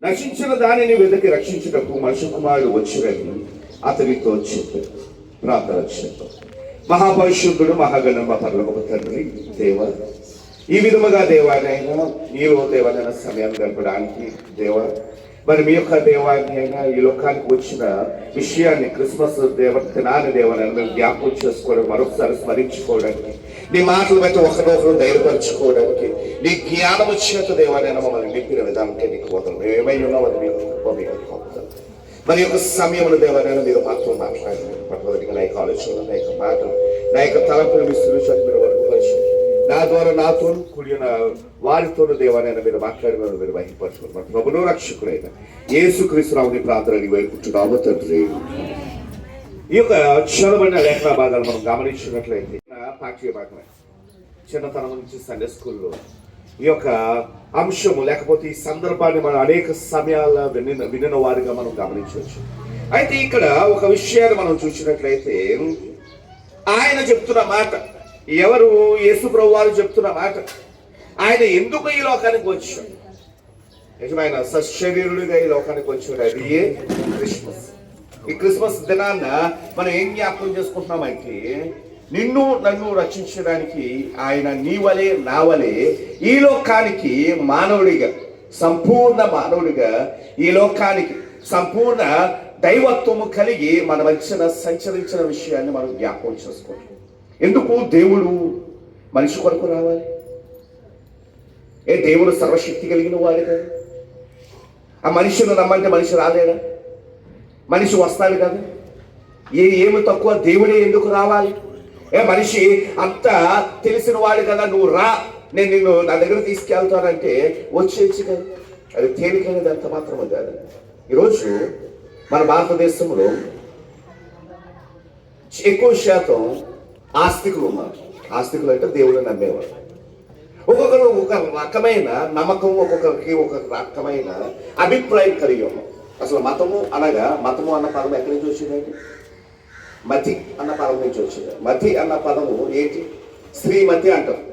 నశించిన దానిని వెతికి రక్షించుటకు మనుష్య కుమారుడు వచ్చిరని అతనితో చెప్పారు. ప్రార్థన చేద్దాం. మహాపరిశుద్ధుడు మహాగణమ పరలోకపు తండ్రి దేవ, ఈ విధముగా దేవానైనా నీలో దేవాలైన సమయాన్ని గడపడానికి దేవ, మరి మీ యొక్క దేవాన్ని అయినా ఈ లోకానికి వచ్చిన విషయాన్ని క్రిస్మస్ దినాన్ని దేవాలైనా మేము జ్ఞాపకం చేసుకోవడం, మరొకసారి స్మరించుకోవడానికి, నీ మాటలు బట్టి ఒకరినొకరు ధైర్యపరచుకోవడానికి, నీ జ్ఞానము చేత దేవాలైనా మమ్మల్ని నింపిన విధానంకే నీకు పోతాం. మేము ఏమై ఉన్నాం అది మీకు పోతాం. మరి యొక్క సమయంలో దేవాలైనా మీరు మాత్రం మాట్లాడారు. పట్టుదలగా నా యొక్క ఆలోచనలు, నా యొక్క మాటలు, నా యొక్క తలపులు విస్తృతి మీరు వర్గపరిచి నా ద్వారా నాతో కూడిన వారితోనూ దేవాలైనా మీరు మాట్లాడిన మీరు మహిమపరచుకున్నారు. ప్రభును రక్షకుడైన యేసుక్రీస్తుని ప్రార్థనని వేడుకుంటున్నాము తండ్రి. ఈ యొక్క చదవబడిన లేఖన భాగాలు మనం గమనించినట్లయితే పాఠ్య భాగమే చిన్నతనం నుంచి సండే స్కూల్లో ఈ యొక్క అంశము లేకపోతే ఈ సందర్భాన్ని మనం అనేక సమయాల వినిన వారిగా మనం గమనించవచ్చు. అయితే ఇక్కడ ఒక విషయాన్ని మనం చూసినట్లయితే ఆయన చెప్తున్న మాట, ఎవరు? యేసు ప్రభు వారు చెప్తున్న మాట. ఆయన ఎందుకు ఈ లోకానికి వచ్చాడు? నిజమైన సశరీరుడిగా ఈ లోకానికి వచ్చాడు. అది క్రిస్మస్. ఈ క్రిస్మస్ దినాన్న మనం ఏం జ్ఞాపకం చేసుకుంటున్నామంటే, నిన్ను నన్ను రక్షించడానికి ఆయన నీ వలే నా వలే ఈ లోకానికి మానవుడిగా, సంపూర్ణ మానవుడిగా ఈ లోకానికి సంపూర్ణ దైవత్వము కలిగి మన మధ్యన సంచరించిన విషయాన్ని మనం జ్ఞాపకం చేసుకోవాలి. ఎందుకు దేవుడు మనిషి కొరకు రావాలి? దేవుడు సర్వశక్తి కలిగిన వాడు కదా. ఆ మనిషిని నమ్మంటే మనిషి రాలేడా? మనిషి వస్తాడు కదా. ఏమి తక్కువ, దేవుడే ఎందుకు రావాలి? మనిషి అంతా తెలిసిన వాడు కదా, నువ్వు రా, నేను నిన్ను నా దగ్గర తీసుకెళ్తానంటే వచ్చేసి కదా. అది తేలికైనది అంత మాత్రమే కాదు. ఈరోజు మన భారతదేశంలో ఎక్కువ శాతం ఆస్తికులు ఉన్నారు. ఆస్తికులు అంటే దేవుడిని నమ్మేవారు. ఒక్కొక్కరు ఒక రకమైన నమ్మకం, ఒక్కొక్కరికి ఒక రకమైన అభిప్రాయం కలిగి ఉన్నాం. అసలు మతము అనగా, మతము అన్న పదం ఎక్కడి నుంచి వచ్చిందండి? మతి అన్న పదం నుంచి వచ్చింది. మతి అన్న పదము ఏంటి? స్త్రీమతి అంటారు.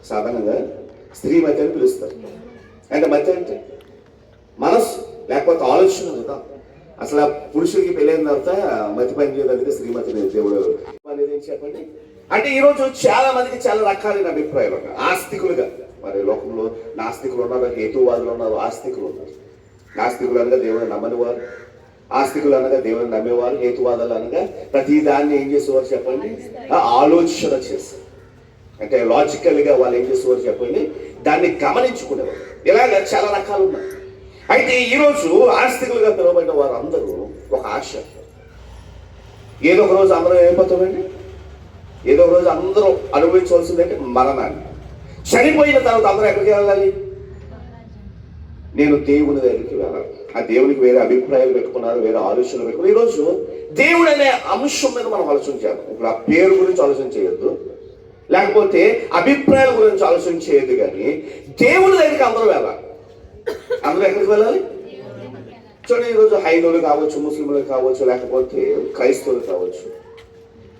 సాధారణంగా స్త్రీమతి అని పిలుస్తారు. అంటే మతి అంటే మనస్సు లేకపోతే ఆలోచన కదా. అసలు ఆ పురుషుడికి పెళ్ళైన తర్వాత మతి పని చేయడానికి స్త్రీమతి దేవుడు అనేది ఏం చెప్పండి. అంటే ఈరోజు చాలా మందికి చాలా రకాలైన అభిప్రాయాలు ఉన్నాయి. ఆస్తికులుగా, మరి లోకంలో నాస్తికులు ఉన్నారు, హేతువాదులు ఉన్నారు, ఆస్తికులు ఉన్నారు. నాస్తికులు అనగా దేవుడిని నమ్మని వారు, ఆస్తికులు అనగా దేవుడిని నమ్మేవారు, హేతువాదాలు అనగా ప్రతి దాన్ని ఏం చేసేవారు చెప్పండి? ఆలోచన చేస్తారు. అంటే లాజికల్గా వాళ్ళు ఏం చేసేవారు చెప్పండి? దాన్ని గమనించుకునేవారు. ఇలాగ చాలా రకాలు ఉన్నాయి. అయితే ఈరోజు ఆస్తికులుగా పిలువబడిన వారు అందరూ ఒక ఆశ, ఏదో ఒక రోజు అందరూ ఏమైపోతామండి? ఏదో ఒక రోజు అందరూ అనుభవించవలసిందంటే మరణాన్ని. చనిపోయిన తర్వాత అందరూ ఎక్కడికి వెళ్ళాలి? నేను దేవుని దగ్గరికి వెళ్ళాలి. ఆ దేవునికి వేరే అభిప్రాయాలు పెట్టుకున్నారు, వేరే ఆలోచనలు పెట్టుకున్నారు. ఈరోజు దేవుడు అనే అంశం మీద మనం ఆలోచన చేయాలి. ఇప్పుడు ఆ పేరు గురించి ఆలోచన చేయొద్దు, లేకపోతే అభిప్రాయాల గురించి ఆలోచన చేయొద్దు, కానీ దేవుని దగ్గరికి అందరూ వెళ్ళాలి. అందరూ ఎక్కడికి వెళ్ళాలి? చూడండి, ఈరోజు హైందవులు కావచ్చు, ముస్లింలు కావచ్చు, లేకపోతే క్రైస్తవులు కావచ్చు,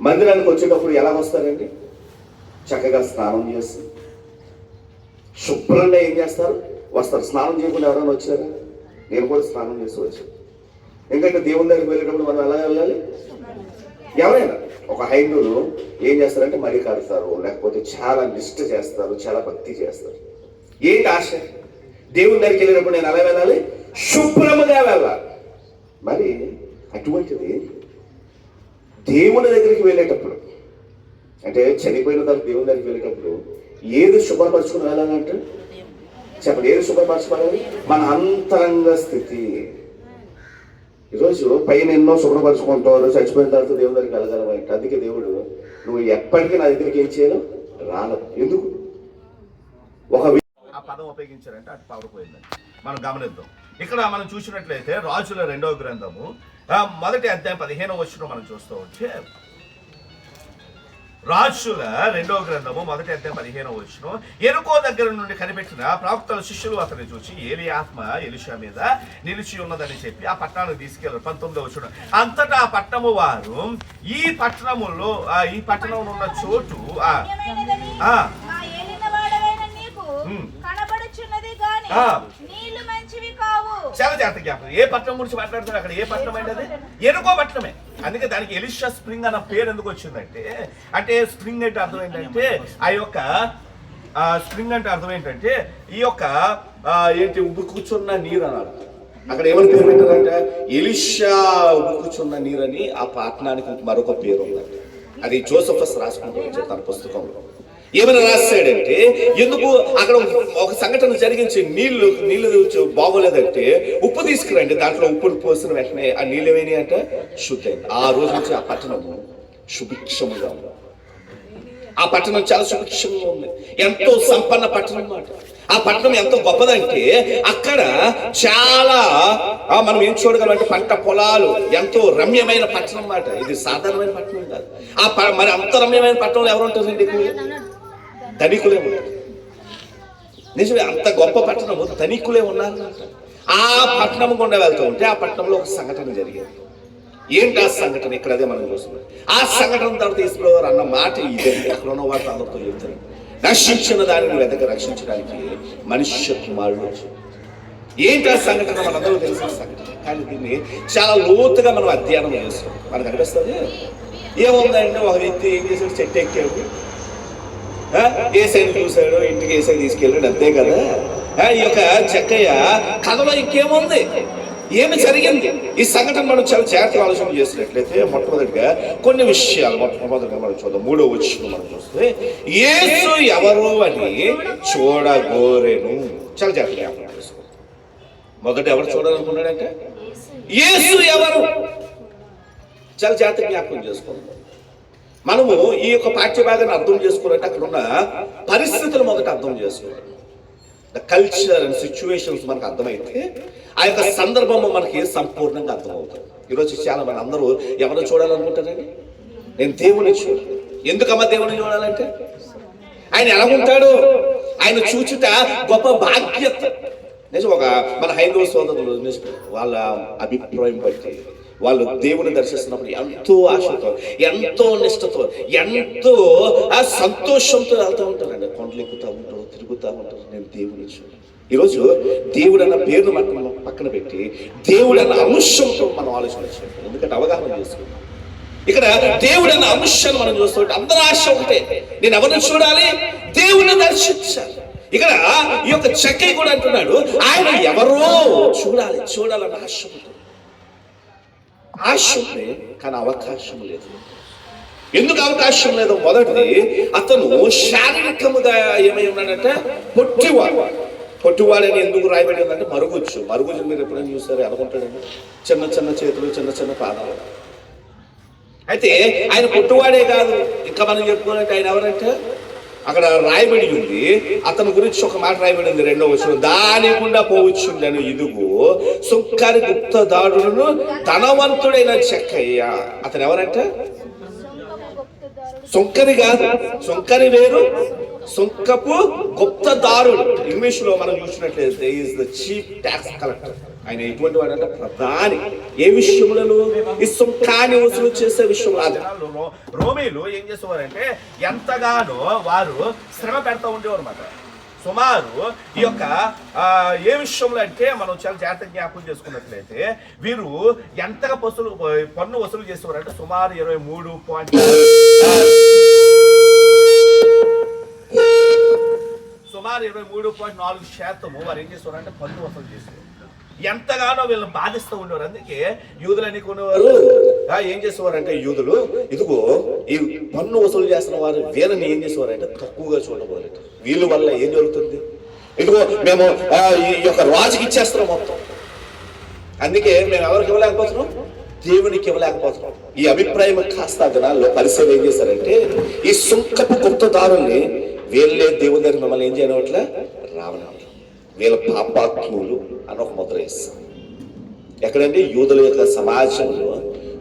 మందిరానికి వచ్చేటప్పుడు ఎలా వస్తారండి? చక్కగా స్నానం చేసి శుభ్రంగా ఏం చేస్తారు? వస్తారు. స్నానం చేయకుండా ఎవరైనా వచ్చారా? నేను కూడా స్నానం చేసి వచ్చాను. ఎందుకంటే దేవుని దగ్గరికి వెళ్ళేటప్పుడు మనం ఎలా వెళ్ళాలి? ఎవరైనా ఒక హైందువులు ఏం చేస్తారంటే మడి కడతారు, లేకపోతే చాలా నిష్ఠ చేస్తారు, చాలా భక్తి చేస్తారు. ఏంటి ఆశ? దేవుని దగ్గరికి వెళ్ళేటప్పుడు నేను ఎలా వెళ్ళాలి? శుభ్రముగా వెళ్ళాలి. మరి అటువంటిది దేవుని దగ్గరికి వెళ్ళేటప్పుడు, అంటే చనిపోయిన తర్వాత దేవుని దగ్గరికి వెళ్ళేటప్పుడు ఏది శుభ్రపరచుకుని వెళ్ళాలంటే చెప్పండి, ఏది శుభ్రపరచుకోవాలి? మన అంతరంగ స్థితి. ఈరోజు పైన ఎన్నో శుభ్రపరచుకుంటారు, చచ్చిపోయిన తర్వాత దేవుని దగ్గరికి వెళ్ళగలమంటే అందుకే దేవుడు నువ్వు ఎప్పటికీ నా దగ్గరికి ఏం చేయను రాను. ఎందుకు? ఒక ఆ పదం ఉపయోగించారంటే అటు పవర్ పోయిందని మనం గమనిద్దాం. ఇక్కడ మనం చూసినట్లయితే రాజుల 2వ గ్రంథము 1వ అధ్యాయం 15వ వచనం మనం చూస్తూ ఉంటే, రాజుల 2వ గ్రంథము 1వ అధ్యాయం 15వ వచనం, ఎరుకో దగ్గర నుండి కనిపెట్టిన ప్రవక్తల శిష్యులు అతన్ని చూసి ఏలి ఆత్మ ఎలీషా మీద నిలిచి ఉన్నదని చెప్పి ఆ పట్టణానికి తీసుకెళ్లారు. 19వ వచనం, అంతటా ఆ పట్టణము వారు ఈ పట్టణంలో ఉన్న చోటు చాలా జాగ్రత్త జ్ఞాపకం. ఏ పట్టణం గురించి మాట్లాడుతున్నారు? అక్కడ ఏ పట్టణం అంటే అది ఎరుకో పట్టణమే. అందుకే దానికి ఎలిషా స్ప్రింగ్ అన్న పేరు ఎందుకు వచ్చిందంటే, అంటే స్ప్రింగ్ అంటే అర్థం ఏంటంటే ఆ యొక్క స్ప్రింగ్ అంటే అర్థం ఏంటంటే ఈ యొక్క ఏంటి ఉబ్బు కూర్చున్న నీరు అన్నారు. అక్కడ ఏమని పేరు పెట్టారంటే ఎలిషా ఉబ్బు కూర్చున్న నీరు అని ఆ పట్టణానికి మరొక పేరు ఉందండి. అది జోసెఫస్ రాసుకుంటూ వచ్చారు తన పుస్తకంలో. ఏమైనా రాశాడంటే ఎందుకు అక్కడ ఒక సంఘటన జరిగించి నీళ్లు బాగోలేదంటే ఉప్పు తీసుకురండి, దాంట్లో ఉప్పును పోసిన వెంటనే ఆ నీళ్ళు ఏమైనాయి అంటే శుద్ధైంది. ఆ రోజు నుంచి ఆ పట్టణము సుభిక్షముగా ఉంది. ఆ పట్టణం చాలా సుభిక్షంగా ఉంది. ఎంతో సంపన్న పట్టణం అన్నమాట. ఆ పట్టణం ఎంతో గొప్పదంటే అక్కడ చాలా మనం ఏం చూడగలం అంటే పంట పొలాలు, ఎంతో రమ్యమైన పట్టణం అన్నమాట. ఇది సాధారణమైన పట్టణం కాదు. మరి అంత రమ్యమైన పట్టణంలో ఎవరు ఉంటారండి? ధనికులే ఉంటారు. నిజమే, అంత గొప్ప పట్టణము ధనికులే ఉన్నారు. ఆ పట్టణం గుండా వెళ్తూ ఉంటే ఆ పట్టణంలో ఒక సంఘటన జరిగేది. ఏంటి ఆ సంఘటన? ఇక్కడ అదే మనం చూస్తున్నాం. ఆ సంఘటన తర్వాత యేసుప్రభువు అన్న మాట ఇదే. అక్కడ ఉన్న వాటిని అందరితో చెప్తారు, రక్షించిన దానిని వెతక రక్షించడానికి మనుష్య కుమారుడు వచ్చి. ఏంటి ఆ సంఘటన? మనందరూ తెలిసిన సంఘటన, కానీ దీన్ని చాలా లోతుగా మనం అధ్యయనం చేస్తాం. మనకు అనిపిస్తుంది ఏముందంటే ఒక వ్యక్తి ఏం చేశాడు, చెట్టు ఎక్కాడు, ఏసైని చూశాడు, ఇంటికి ఏసై తీసుకెళ్ళాడు, అంతే కదా. ఈ యొక్క చెక్కయ్య కథలో ఇంకేముంది, ఏమి జరిగింది? ఈ సంఘటన మనం చాలా జాగ్రత్తగా ఆలోచన చేసినట్లయితే మొట్టమొదటిగా కొన్ని విషయాలు మొట్టమొదటిగా మనం చూద్దాం. 3వ వచనం మనం చూస్తే యేసు ఎవరు అని చూడగోరెను. చాలా జాగ్రత్తగా జ్ఞాపకం చేసుకో. మొదట ఎవరు చూడాలనుకున్నాడంటే యేసు ఎవరు, చాలా జాగ్రత్తగా జ్ఞాపకం చేసుకోండి. మనము ఈ యొక్క పాఠ్య భాగాన్ని అర్థం చేసుకోవాలంటే అక్కడ ఉన్న పరిస్థితులు మొదట అర్థం చేసుకోవాలి. ద కల్చర్ అండ్ సిచ్యువేషన్స్ మనకు అర్థమైతే ఆ యొక్క సందర్భము మనకి సంపూర్ణంగా అర్థమవుతుంది. ఈరోజు చాలా మంది అందరూ ఎవరు చూడాలనుకుంటారండి? నేను దేవుని చూడాలి. ఎందుకమ్మా దేవుని చూడాలంటే ఆయన ఎలా ఉంటాడు, ఆయన చూచుట గొప్ప బాధ్యత. నిజం, ఒక మన హైందవ సోదరులు వాళ్ళ అభిప్రాయం బట్టి వాళ్ళు దేవుని దర్శిస్తున్నప్పుడు ఎంతో ఆశతో, ఎంతో నిష్టతో, ఎంతో సంతోషంతో వెళ్తూ ఉంటారండి. కొండలు ఎక్కుతూ ఉంటారు, తిరుగుతూ ఉంటారు. నేను దేవుని చూడాలి. ఈరోజు దేవుడు అన్న పేరును మనం పక్కన పెట్టి దేవుడు అన్న అంశంతో మనం ఆలోచన చేయాలి. ఎందుకంటే అవగాహన చేసుకుంటాం. ఇక్కడ దేవుడు అన్న అంశాన్ని మనం చూస్తుంటే అందరూ ఆశ ఉంటే నేను ఎవరిని చూడాలి, దేవుని దర్శించాలి. ఇక్కడ ఈ యొక్క చెక్కయ్య కూడా అంటున్నాడు ఆయన ఎవరో చూడాలన్న ఆశ ఉంటుంది. ఆశ ఉంది కానీ అవకాశం లేదు. ఎందుకు అవకాశం లేదు? మొదటిది, అతను శారీరకముగా ఏమై ఉన్నాడంటే పొట్టివాడని ఎందుకు రాయబడి ఉందంటే మరుగుజ్జు మీరు ఎప్పుడైనా చూసారు? అనుకుంటాడండి, చిన్న చిన్న చేతులు, చిన్న చిన్న పాదాలు. అయితే ఆయన పొట్టివాడే కాదు, ఇంకా మనం చెప్పుకోవాలంటే ఆయన ఎవరంటే అక్కడ రాయబడి ఉంది, అతని గురించి ఒక మాట రాయబడి ఉంది 2వ వచనం, దాని గుండా పోవచ్చుండను ఇదుగు సుంకరి గుప్తదారుడును ధనవంతుడైన చెక్కయ్య. అతను ఎవరంటే సుంకరి కాదు, సుంకరి వేరు, సుంకపు గుప్తదారుడు. ఇంగ్లీష్ లో మనం చూసినట్లయితే is the chief tax collector. ఆయన ఎటువంటి వాడు అంటే ప్రధాని. ఏ విషయములను? ఈ సుంకాన్ని వసూలు చేసే విషయంలో. రోమీలు ఏం చేసేవారంటే ఎంతగానో వారు శ్రమ పెడతా ఉండేవారు అన్నమాట. సుమారు ఈ యొక్క ఏ విషయంలో అంటే మనం చాలా జాగ్రత్తగా జ్ఞాపకం చేసుకున్నట్లయితే వీరు ఎంతగా పన్ను వసూలు చేసేవారంటే సుమారు 23.4% వారు ఏం చేసేవారంటే పన్ను వసూలు చేసేవారు. ఎంతగానో వీళ్ళని బాధిస్తూ ఉండేవారు. అందుకే యూదులని కొనేవారు ఏం చేసేవారంటే యూదులు ఇదిగో ఈ పన్ను వసూలు చేస్తున్న వారు వీళ్ళని ఏం చేసేవారంటే తక్కువగా చూడబోలేదు. వీళ్ళ వల్ల ఏం జరుగుతుంది, ఇదిగో మేము ఈ యొక్క రాజుకి ఇచ్చేస్తున్నాం మొత్తం, అందుకే మేము ఎవరికి ఇవ్వలేకపోతున్నాం, దేవునికి ఇవ్వలేకపోతున్నాం. ఈ అభిప్రాయం కాస్త దినాల్లో పరిశీలన ఏం చేశారంటే ఈ సుంకపు గుప్తదారుల్ని వీళ్ళే దేవుని దగ్గర మిమ్మల్ని ఏం చేయనట్లే రావడం, వీళ్ళ పాపాత్ములు అని ఒక ముద్ర వేస్తారు. ఎక్కడంటే యూదుల యొక్క సమాజంలో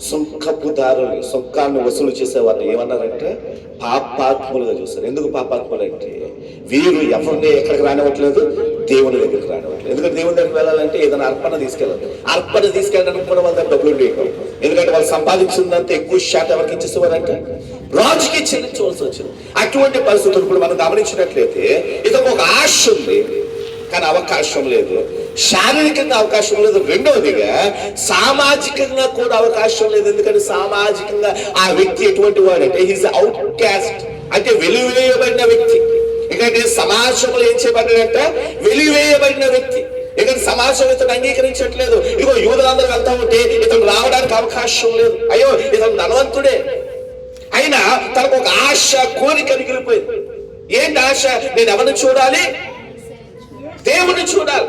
సుంకపుదారులు, సుంకాన్ని వసూలు చేసే వారిని ఏమన్నారంటే పాపాత్ములుగా చూస్తారు. ఎందుకు పాపాత్ములు అంటే వీరు ఎవరిని ఎక్కడికి రానివ్వట్లేదు, దేవుని దగ్గరికి రానివ్వట్లేదు. ఎందుకంటే దేవుని దగ్గరికి వెళ్ళాలంటే ఏదైనా అర్పణ తీసుకెళ్ళాలి. అర్పణ తీసుకెళ్ళడానికి కూడా వాళ్ళ దగ్గర డబ్బులు ఉండేవి. ఎందుకంటే వాళ్ళు సంపాదించిందంతా ఎక్కువ శాతం ఎవరికి ఇచ్చేసేవారంటే రాజుకి చెల్లించవలసి వచ్చింది. అటువంటి పరిస్థితులు ఇప్పుడు మనం గమనించినట్లయితే ఇదొక ఒక ఆశ ఉంది. కానీ అవకాశం లేదు. శారీరకంగా అవకాశం లేదు. రెండవదిగా సామాజికంగా కూడా అవకాశం లేదు. ఎందుకంటే సామాజికంగా ఆ వ్యక్తి ఎటువంటి వాడంటే ఈజ్ అవుట్ క్యాస్ట్, అంటే వెలివేయబడిన వ్యక్తి. ఎందుకంటే సమాజంలో ఏం చేయబడ్డాడంటే వెలివేయబడిన వ్యక్తి. ఎందుకంటే సమాజం ఇతను అంగీకరించట్లేదు. ఇదిగో యూదులందరూ వెళ్తా ఉంటే ఇతను రావడానికి అవకాశం లేదు. అయ్యో ఇతను ధనవంతుడే అయినా తనకు ఒక ఆశ, కోరిక మిగిలిపోయింది. ఏంటి ఆశ? నేను ఎవరిని చూడాలి? దేవుణ్ణి చూడాలి.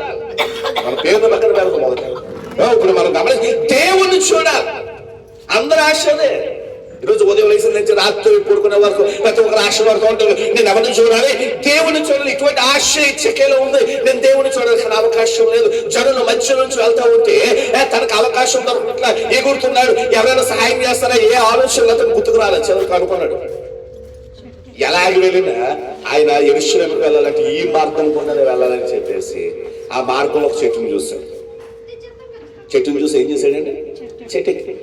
మన పేరు పక్కన పెడతాం మొదట. ఇప్పుడు మనం గమనించి దేవుణ్ణి చూడాలి. అందరూ ఆశనే. ఈరోజు ఉదయం లేచిన నుంచి రాత్రి పడుకునే వరకు ప్రతి ఒక్కరు ఆశ పడుతూ ఉంటారు, నేను ఎవరిని చూడాలి? దేవుని చూడాలి. ఇటువంటి ఆశ ఇచ్చకేలో ఉంది. నేను దేవుని చూడాలి కానీ అవకాశం లేదు. జనుల మధ్య నుంచి వెళ్తా ఉంటే తనకు అవకాశం దొరకట్లా, ఎగురుతున్నాడు. ఎవరైనా సహాయం చేస్తారా? ఏ ఆలోచనలు అతను గుర్తుకు రాలేదు. చివరికి అనుకున్నాడు. ఎలాగ వెళ్ళినా ఆయన యెరూషలేముకు వెళ్ళాలంటే ఈ మార్గం గుండానే వెళ్ళాలని చెప్పేసి ఆ మార్గంలో ఒక చెట్టును చూశాడు. చెట్టును చూసి ఏం చేశాడండి? చెట్టు ఎక్కి.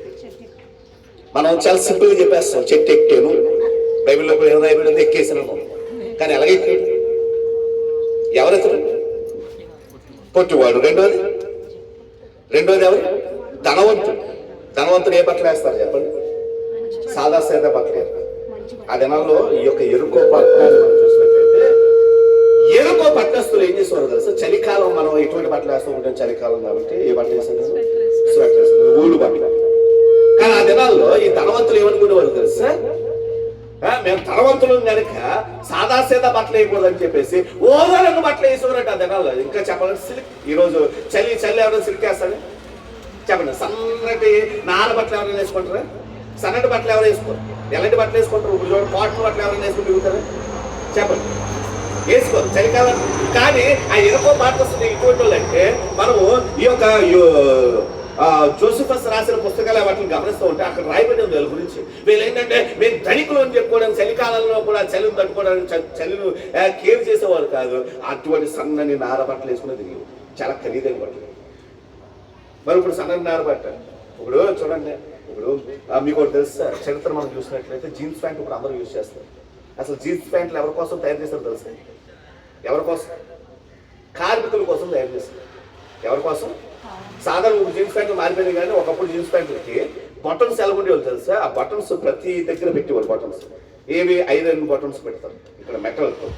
మనం చాలా సింపుల్ గా చెప్పేస్తాం, చెట్టు ఎక్కాను. బైబిల్లో బైబిల్ ఎక్కేసాను. కానీ ఎలాగ ఎక్కాడు? ఎవరెత్తరు? పొట్టివాడు. రెండోది ఎవరు? ధనవంతుడు. ధనవంతుడు ఏ బట్టలు వేస్తారు చెప్పండి? సాదా సీదా బట్టలు వేస్తారు. ఆ దినాల్లో ఈ యొక్క ఎరుకో పట్టణాన్ని మనం చూసినట్లయితే ఎరుకో పట్టణస్తులు ఏం చేసేవారు తెలుసా? చలికాలం మనం ఎటువంటి బట్టలు వేస్తూ ఉంటాం చలికాలం కాబట్టి. ఏ బట్టలు వేస్తాం? స్వెటర్ వేస్తాం, ఊళ్ళు బట్టలు. కానీ ఆ దినాల్లో ఈ ధనవంతులు ఏమనుకునేవారు తెలుసా? మేము ధనవంతులు కనుక సాదా సీదా బట్టలు వేయకూడదు అని చెప్పేసి ఓదో రంగు బట్టలు వేసేవారంట ఆ దినాల్లో. ఇంకా చెప్పాలంటే సిల్క్. ఈరోజు చలి ఎవరైనా సిల్క్ వేస్తాడు చెప్పండి. సన్నటి నార బట్టలు ఎవరైనా వేసుకుంటారా? సన్నటి బట్టలు ఎవరు వేసుకోరు. ఎలాంటి బట్టలు వేసుకుంటారు? ఇప్పుడు చూడండి, కాటన్ బట్టలు ఎవరైనా వేసుకుని తిరుగుతారా? చెప్పండి, వేసుకోరు చలికాలం. కానీ ఆ ఎరుకో బట్టలు ఇటువంటి వాళ్ళు అంటే మనము ఈ యొక్క జోసిఫస్ రాసిన పుస్తకాలు వాటిని గమనిస్తూ ఉంటే అక్కడ రాయబడి ఉంది వీళ్ళ గురించి. వీళ్ళు ఏంటంటే మేము ధనికులు అని చెప్పుకోవడానికి, చలికాలంలో కూడా చలిని తట్టుకోవడానికి చలిని కేర్ చేసేవారు కాదు. అటువంటి సన్నని నార బట్టలు వేసుకునే తిరిగి చాలా ఖరీదైన బట్టలు. మరి ఇప్పుడు సన్నని నార బట్ట ఇప్పుడు చూడండి. ఇప్పుడు మీకు ఒకటి తెలుసా? చరిత్ర మనం చూసినట్లయితే జీన్స్ ప్యాంట్ ఇప్పుడు అందరూ యూజ్ చేస్తారు. అసలు జీన్స్ ప్యాంట్లు ఎవరి కోసం తయారు చేస్తారు తెలుసా? ఎవరి కోసం? కార్మికుల కోసం తయారు చేస్తారు. ఎవరి కోసం? సాధారణ జీన్స్ ప్యాంట్లు మారిపోయింది కానీ ఒకప్పుడు జీన్స్ ప్యాంట్లకి బటన్స్ ఎలా ఉండేవాళ్ళు తెలుసా? ఆ బటన్స్ ప్రతి దగ్గర పెట్టేవాళ్ళు. బటన్స్ ఏవి? ఐరన్ బటన్స్ పెడతారు ఇక్కడ మెటల్తో.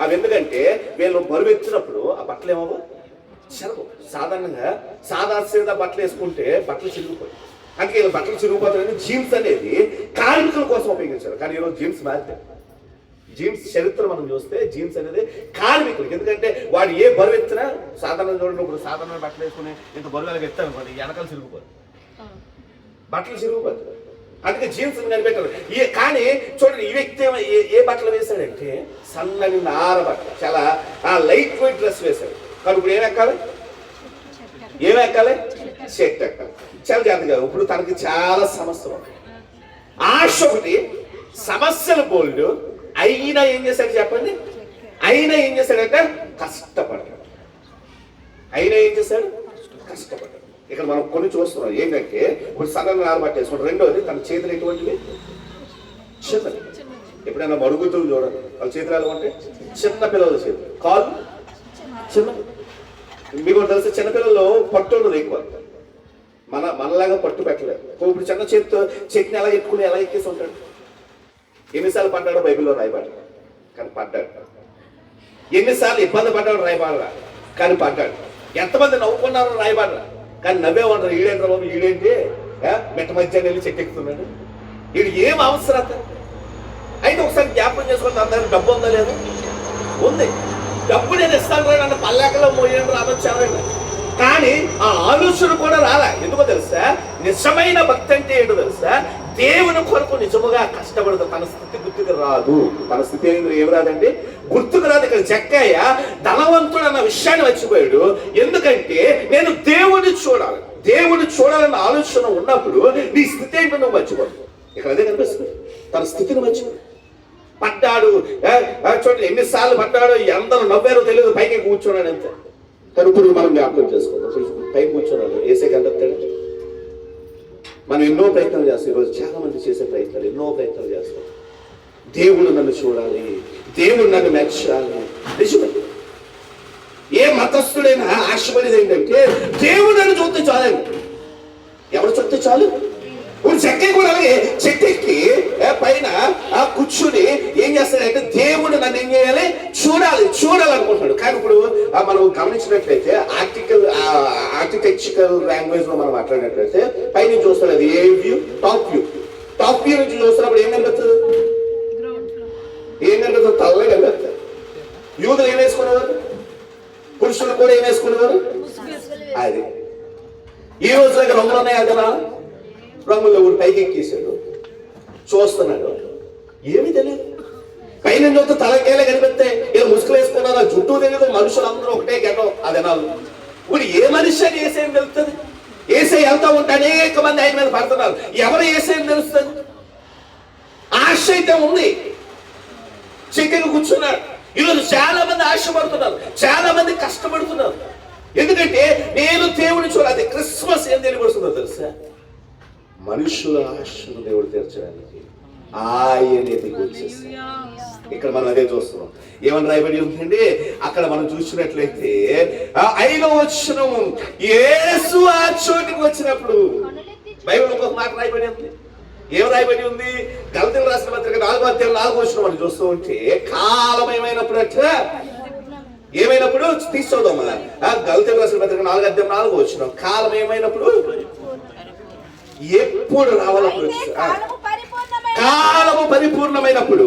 అవి ఎందుకంటే వీళ్ళు బరువు ఎత్తినప్పుడు ఆ బట్టలు ఏమో చెరవు. సాధారణంగా సాదా సీదా బట్టలు వేసుకుంటే బట్టలు చిరిగిపోయి, అందుకే బట్టలు చిరిగిపోతాయని జీన్స్ అనేది కార్మికుల కోసం ఉపయోగించారు. కానీ ఈరోజు జీన్స్ మారితే జీన్స్ చరిత్ర మనం చూస్తే జీన్స్ అనేది కార్మికులకి. ఎందుకంటే వాడు ఏ బరువు ఎత్తినా సాధారణ చూడండి, ఇప్పుడు సాధారణ బట్టలు వేసుకుని ఇంత బరువులకు ఎత్తాను అనుకోండి, వెనకాల చిరిగిపోదు, బట్టలు చిరిగిపోతాయి. అందుకే జీన్స్ కనిపెట్టారు. కానీ చూడండి, ఈ వ్యక్తి ఏ బట్టలు వేశాడంటే సన్నని నార బట్టలు, చాలా లైట్ వెయిట్ డ్రెస్ వేశాడు. కానీ ఇప్పుడు ఏమెక్కాలి? షర్ట్ ఎక్కాలి. చాలా జాగ్రత్తగా. ఇప్పుడు తనకి చాలా సమస్యలు ఉన్నాయి. ఆశ ఒకటి, సమస్యలు బోల్డ్. అయినా ఏం చేశాడు చెప్పండి? అయినా ఏం చేశాడంటే కష్టపడ్డాడు. అయినా ఏం చేశాడు? కష్టపడ్డాడు. ఇక్కడ మనం కొన్ని చూస్తున్నాం ఏంటంటే ఇప్పుడు సన్నని నార బట్ట వేసుకుంటాం. రెండోది తన చేతులు ఎటువంటివి? చిన్నది. ఎప్పుడైనా మరుగుతులు చూడండి, వాళ్ళ చేతులు ఎలా ఉంటాయి? చిన్న పిల్లల చేతులు, కాళ్ళు చిన్నది. మీకు తెలుసు చిన్నపిల్లలు పట్టు ఉండదు ఎక్కువ, మనలాగా పట్టు పెట్టలేదు. ఇప్పుడు చిన్న చేతితో చెట్ని ఎలా ఎత్తుకుని ఎలా ఎక్కేసి ఉంటాడు? ఎన్నిసార్లు పడ్డాడో బైబిల్లో రాయబడ్డాడు, కానీ పడ్డాడు. ఎన్నిసార్లు ఇబ్బంది పడ్డాడు రాయబడరా, కానీ పడ్డాడు. ఎంతమంది నవ్వుకున్నారో రాయబడరా, కానీ నవ్వే ఉంటారు. ఈడేంట్రా బాబు, ఈడేంటి మెట్ట మధ్యాహ్నం వెళ్ళి చెట్టు ఎక్కుతున్నాడు, వీడు ఏం అవసరత? అయితే ఒకసారి జ్ఞాపకం చేసుకోండి, అందరికి డబ్బు ఉందా లేదా? ఉంది. డబ్బు నేను ఇస్తాను రా, నన్ను పల్లెకలో మోయండి రామొచ్చాను. కానీ ఆ ఆలోచన కూడా రాలా. ఎందుకో తెలుసా? నిజమైన భక్తి అంటే ఏంటో తెలుసా? దేవుని కొరకు నిజముగా కష్టపడదు. తన స్థితి గుర్తుకు రాదు. తన స్థితి ఏమి రాదండి? గుర్తుకు రాదు. ఇక్కడ జక్కయ్య ధనవంతుడు అన్న విషయాన్ని మర్చిపోయాడు. ఎందుకంటే నేను దేవుని చూడాలన్న ఆలోచన ఉన్నప్పుడు నీ స్థితి ఏంటో నువ్వు మర్చిపోదు. ఇక్కడ అదే కనిపిస్తుంది. తన స్థితిని మర్చిపోయాడు. పడ్డాడు. చూడండి ఎన్నిసార్లు పడ్డాడో, అందరూ నవ్వారో తెలియదు. పైకి కూర్చున్నాడు అంతే. కానీ ఇప్పుడు మనం జ్ఞాపకం చేసుకుందాం. పైకి కూర్చున్నాడు. ఏసైకి అంటాడు. మనం ఎన్నో ప్రయత్నాలు చేస్తాం. ఈరోజు చాలా మంది చేసే ప్రయత్నాలు, ఎన్నో ప్రయత్నాలు చేస్తాం. దేవుడు నన్ను చూడాలి, దేవుడు నన్ను మెచ్చాలి. నిజమే. ఏ మత ఆశపడేది ఏంటంటే దేవుడు నన్ను చూస్తే చాలండి. ఎవరు చూస్తే చాలు? ఇప్పుడు చెక్క కూడా అలాగే చెట్టెక్కి పైన కూర్చుని ఏం చేస్తాడంటే దేవుడు నన్ను ఏం చేయాలి, చూడాలనుకుంటున్నాడు. కానీ ఇప్పుడు మనం గమనించినట్లయితే ఆర్కిటెక్చరల్ లాంగ్వేజ్ లో మనం మాట్లాడినట్లయితే పైన చూస్తాడు, అది ఏ వ్యూ, టాప్ వ్యూ నుంచి చూస్తున్నప్పుడు ఏం కనిపిస్తుంది? తల్లే కనిపిస్తుంది. యూదులు ఏం వేసుకునేవారు? పురుషులు కూడా ఏం వేసుకునేవారు? అది ఈ రోజు దగ్గర రంగులు ఉన్నాయి కదా, రంగుల్లో ఊరు పైకి ఎక్కేసాడు, చూస్తున్నాడు, ఏమీ తెలియదు. పైన చూస్తే తలకేలే కనిపిస్తే ఏదో ముసుగులు వేసుకున్నారు, జుట్టు తెలియదు, మనుషులందరూ ఒకటే గెటం. అదనాలు ఇప్పుడు ఏ మనిషి అని ఏసేని తెలుస్తుంది? ఏసే వెళ్తా ఉంటే అనేక మంది ఆయన మీద పడుతున్నారు, ఎవరు ఏసేని తెలుస్తుంది? ఆశ అయితే ఉంది, చికెన్ కూర్చున్నాడు. ఈరోజు చాలా మంది ఆశపడుతున్నారు, చాలా మంది కష్టపడుతున్నారు. ఎందుకంటే నేను దేవుని చూడాలి. క్రిస్మస్ ఏం తెలియబడుతుందో తెలుసా? మనుషుల ఆశను దేవుడు తీర్చడానికి ఆయన దిగి వచ్చేస్తాడు. ఇక్కడ మనం అదే చూస్తున్నాం. ఏమని రాయబడి ఉందండి అక్కడ మనం చూసినట్లయితే 5వ వచనం, యేసు ఆ చోటికి వచ్చినప్పుడు. బైబిల్ ఇంకొక మాట రాయబడి ఉంది. ఏం రాయబడి ఉంది? గలతీయులకు రాసిన పత్రిక 4వ అధ్యాయం 4వ వచనం మనం చూస్తూ ఉంటే, కాలం ఏమైనప్పుడు అట్లా ఏమైనప్పుడు తీసుకోదాం. గలతీయులకు రాసిన పత్రిక 4వ అధ్యాయం 4వ వచనం, కాలం ఏమైనప్పుడు ఎప్పుడు రావాలప్పుడు, కాలము పరిపూర్ణమైనప్పుడు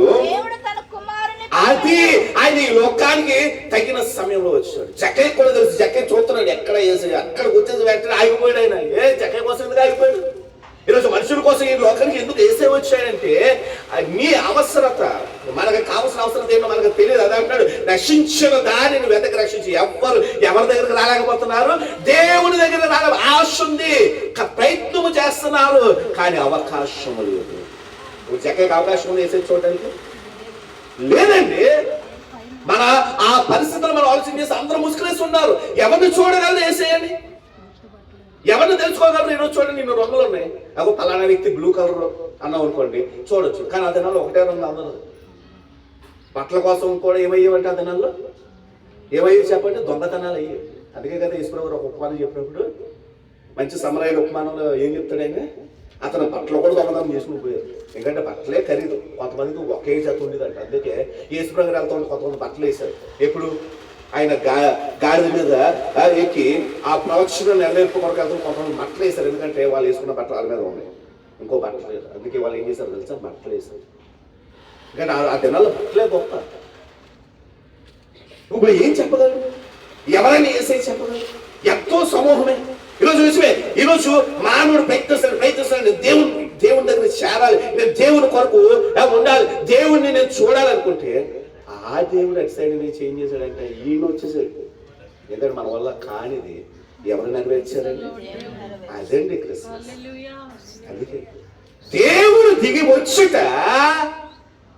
అది ఆయన ఈ లోకానికి తగిన సమయంలో వచ్చాడు. జక్కయ్య కూడా తెలుసు, జక్కయ్య చూస్తున్నాడు ఎక్కడ వేసి అక్కడికి వచ్చేసి వెంటనే ఆగిపోయాడు. ఆయన జక్కయ్య కోసం ఎందుకు ఆగిపోయాడు? ఈరోజు మనుషుల కోసం ఈ లోకానికి ఎందుకు వేసే వచ్చాడంటే నీ అవసరత, మనకు కావాల్సిన అవసరత ఏంటో మనకు తెలియదు. అదే అంటాడు, రక్షించిన దానిని వెతకి రక్షించి. ఎవరి దగ్గరకు రాలేకపోతున్నారు? దేవుని దగ్గర రాలే. ఆశ ఉంది, ప్రయత్నము చేస్తున్నారు, కానీ అవకాశం లేదు. జక్కయ్యకి అవకాశం ఉంది వేసే చూడడానికి లేదండి. మన ఆ పరిస్థితులు మనం ఆలోచన చేసి అందరూ ముసుగులేసి ఉన్నారు. ఎవరిని చూడగలరు వేసేయని? ఎవరిని తెలుసుకోగలరు? ఈరోజు చూడండి, నిన్ను రంగులు ఉన్నాయి, అగో పలానా వ్యక్తి బ్లూ కలర్ అన్నావు అనుకోండి, చూడొచ్చు. కానీ ఆ దినాల్లో ఒకటే రంగు అందరూ. బట్టల కోసం కూడా ఏమయ్యేవంటే ఆ దినాల్లో ఏమయ్యేవి చెప్పండి? దొంగతనాలు అయ్యేవి. అందుకే కదా ఈశ్వరరావు ఒక ఉపమానం చెప్పినప్పుడు, మంచి సమరాయుడు ఉపమానంలో ఏం చెప్తాడైనా, అతను బట్టలు కూడా దొంగతనం చేసుకుని పోయారు. ఎందుకంటే బట్టలే ఖరీదు, కొంతమందికి ఒకే చేత ఉండేదంట. అందుకే ఈశ్వరరావు గారు వెళ్తా ఉంటే కొంతమంది బట్టలు వేశారు. ఎప్పుడు ఆయన గాడిద మీద ఎక్కి ఆ ప్రవచన నెరవేర్పు కొరకు వెళ్తాం, కొంతమంది బట్టలు వేశారు. ఎందుకంటే వాళ్ళు వేసుకున్న బట్టలు వాళ్ళ మీద ఉన్నాయి, ఇంకో బట్టలు లేదు. అందుకే వాళ్ళు ఏం చేశారు తెలుసా? బట్టలు వేశారు. కానీ ఆ దినాల్లో బట్టలే గొప్ప. ఇప్పుడు ఏం చెప్పగలరు? ఎవరైనా వేసే చెప్పగలరు? ఎంతో సమూహమే. ఈరోజు మానవుడు ప్రయత్నిస్తాడు దేవుని దగ్గర చేరాలి, నేను దేవుని కొరకు ఉండాలి, దేవుణ్ణి నేను చూడాలనుకుంటే ఆ దేవుడు అటు సైడ్ నుంచి ఏం చేశాడంటే ఈయన వచ్చేసాడు. ఎందుకంటే మన వల్ల కానిది ఎవరు నెరవేర్చారండి? అదండి క్రిస్మస్. అందుకే దేవుడు దిగి వచ్చుట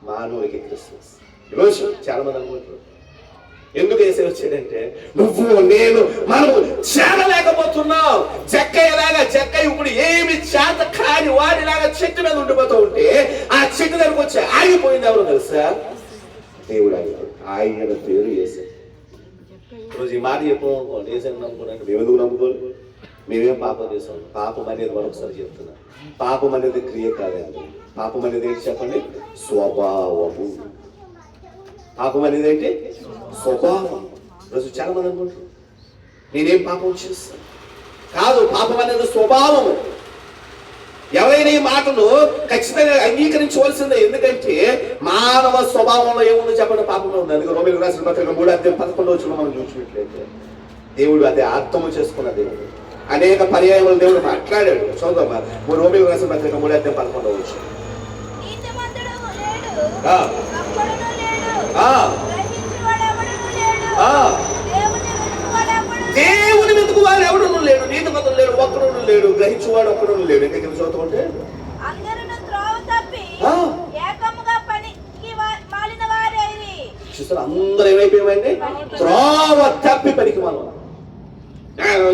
మానవుడికి క్రిస్మస్. ఈరోజు చాలా మంది అనుకుంటారు, ఎందుకు వేసే వచ్చాడంటే నువ్వు నేను మనము చేరలేకపోతున్నావు. జక్కయ్య ఇప్పుడు ఏమి చేత కాని వాడిలాగా చెట్టు మీద ఉండిపోతూ ఉంటే ఆ చెట్టు దగ్గరకు వచ్చి ఆగిపోయింది ఎవరు తెలుసా? దేవుడు ఆగిపోయాడు. ఆయన పేరు యేసు. రోజు ఈ మాట చెప్పనుకోండి, ఏసని నమ్ముకోండి. మేము ఎందుకు నమ్ముకోండి? మేమేం పాపం చేసాం? పాపం అనేది మరొకసారి చెప్తున్నా, పాపం అనేది క్రియ కాదండి. పాపం అనేది ఏంటి చెప్పండి? స్వభావము. పాపం అనేది ఏంటి? స్వభావం. రోజు చాలా మంది అనుకుంటారు నేనేం పాపం చేస్తాను. కాదు, పాపం అనేది స్వభావము. ఎవరైనా ఈ మాటను ఖచ్చితంగా అంగీకరించవలసిందే. ఎందుకంటే మానవ స్వభావంలో ఏముందో చెప్పండి? పాపమే ఉంది. అందుకే రోమీయులకు రాసిన పత్రిక 3వ అధ్యాయం 11వ వచనం మనం చూసినట్లయితే దేవుడు అదే అర్థము చేసుకున్న దేవుడు. అనేక పర్యాయములు దేవుడు మాట్లాడాడు. చూద్దాం, రోమీయులకు రాసిన పత్రిక 3వ అధ్యాయం 11వ వచనం. దేవుని వెతుకు వాడు ఎవడు లేడు, నీతిమంతుడు లేడు, ఒక్కడు లేడు, గ్రహించువాడు ఒక్కడు లేడు. ఇంకా కింద చదువుతూ ఉంటే చూస్తారు అందరూ ఏమైపోయామండి? త్రోవ తప్పి పనికి మనం.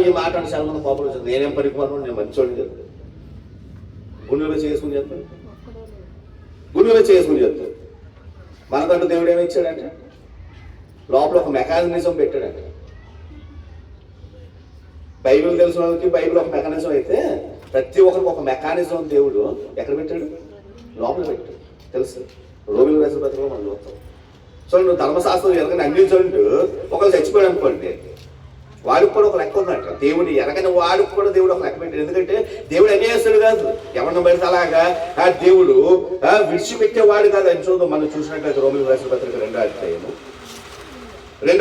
ఈ మాట అంటే చాలా మంది కోపం వచ్చింది. నేనేం పనికి మనం, నేను మంచోడిని చెప్తాను. గుండెలో చేసుకుని చెప్తాను, గుండెలో చేసుకుని చెప్తాను. మనకంటూ దేవుడు ఏమి ఇచ్చాడంటే లోపల ఒక మెకానిజం పెట్టాడంటే బైబిల్ తెలిసిన వాళ్ళకి బైబిల్ ఒక మెకానిజం అయితే ప్రతి ఒక్కరికి ఒక మెకానిజం దేవుడు ఎక్కడ పెట్టాడు? లోపల పెట్టాడు. తెలుసు, రోమిలకు రాసిన పత్రికలో మనం చూస్తాం. సో నువ్వు ధర్మశాస్త్రం ఎరగని అన్నిజండు ఒకరు చచ్చిపోయాడు అనుకోండి, వాడికి కూడా ఒక లెక్క ఉందంట. దేవుడు ఎరగని వాడికి కూడా దేవుడు ఒక లెక్క పెట్టాడు. ఎందుకంటే దేవుడు అన్యాయస్తుడు కాదు, ఎవరిని పడితే అలాగా దేవుడు విడిచిపెట్టేవాడు కాదు. అని చూద్దాం, మనం చూసినట్లయితే రోమిలకు రాసిన పత్రిక 2వ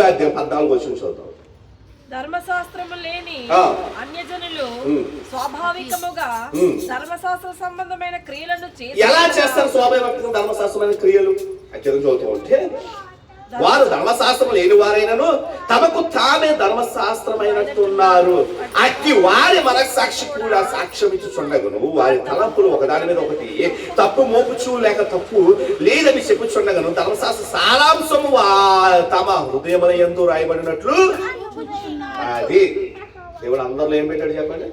అధ్యాయం 14 చూద్దాం. ధర్మశాస్త్రము లేని అన్యజనులు స్వాభావికముగా ధర్మశాస్త్ర సంబంధమైన క్రియలను ఎలా చేస్తారు? స్వాభావికంగా ధర్మశాస్త్రమైన క్రియలు చదువుతూ ఉంటే వారు ధర్మశాస్త్రం లేని వారైనను తమకు తామే ధర్మశాస్త్రమైనట్టున్నారు. అట్టి వారి మనస్సాక్షి కూడా సాక్ష్యం ఇచ్చుచుండగను, వారి తలంపులు ఒకదాని మీద ఒకటి తప్పు మోపుచు లేక తప్పు లేదని చెప్పుచుండగను. ధర్మశాస్త్ర సారాంశము తమ హృదయముల యందు రాయబడినట్లు. అది దేవుడు అందరిలో ఏం పెట్టాడు చెప్పండి?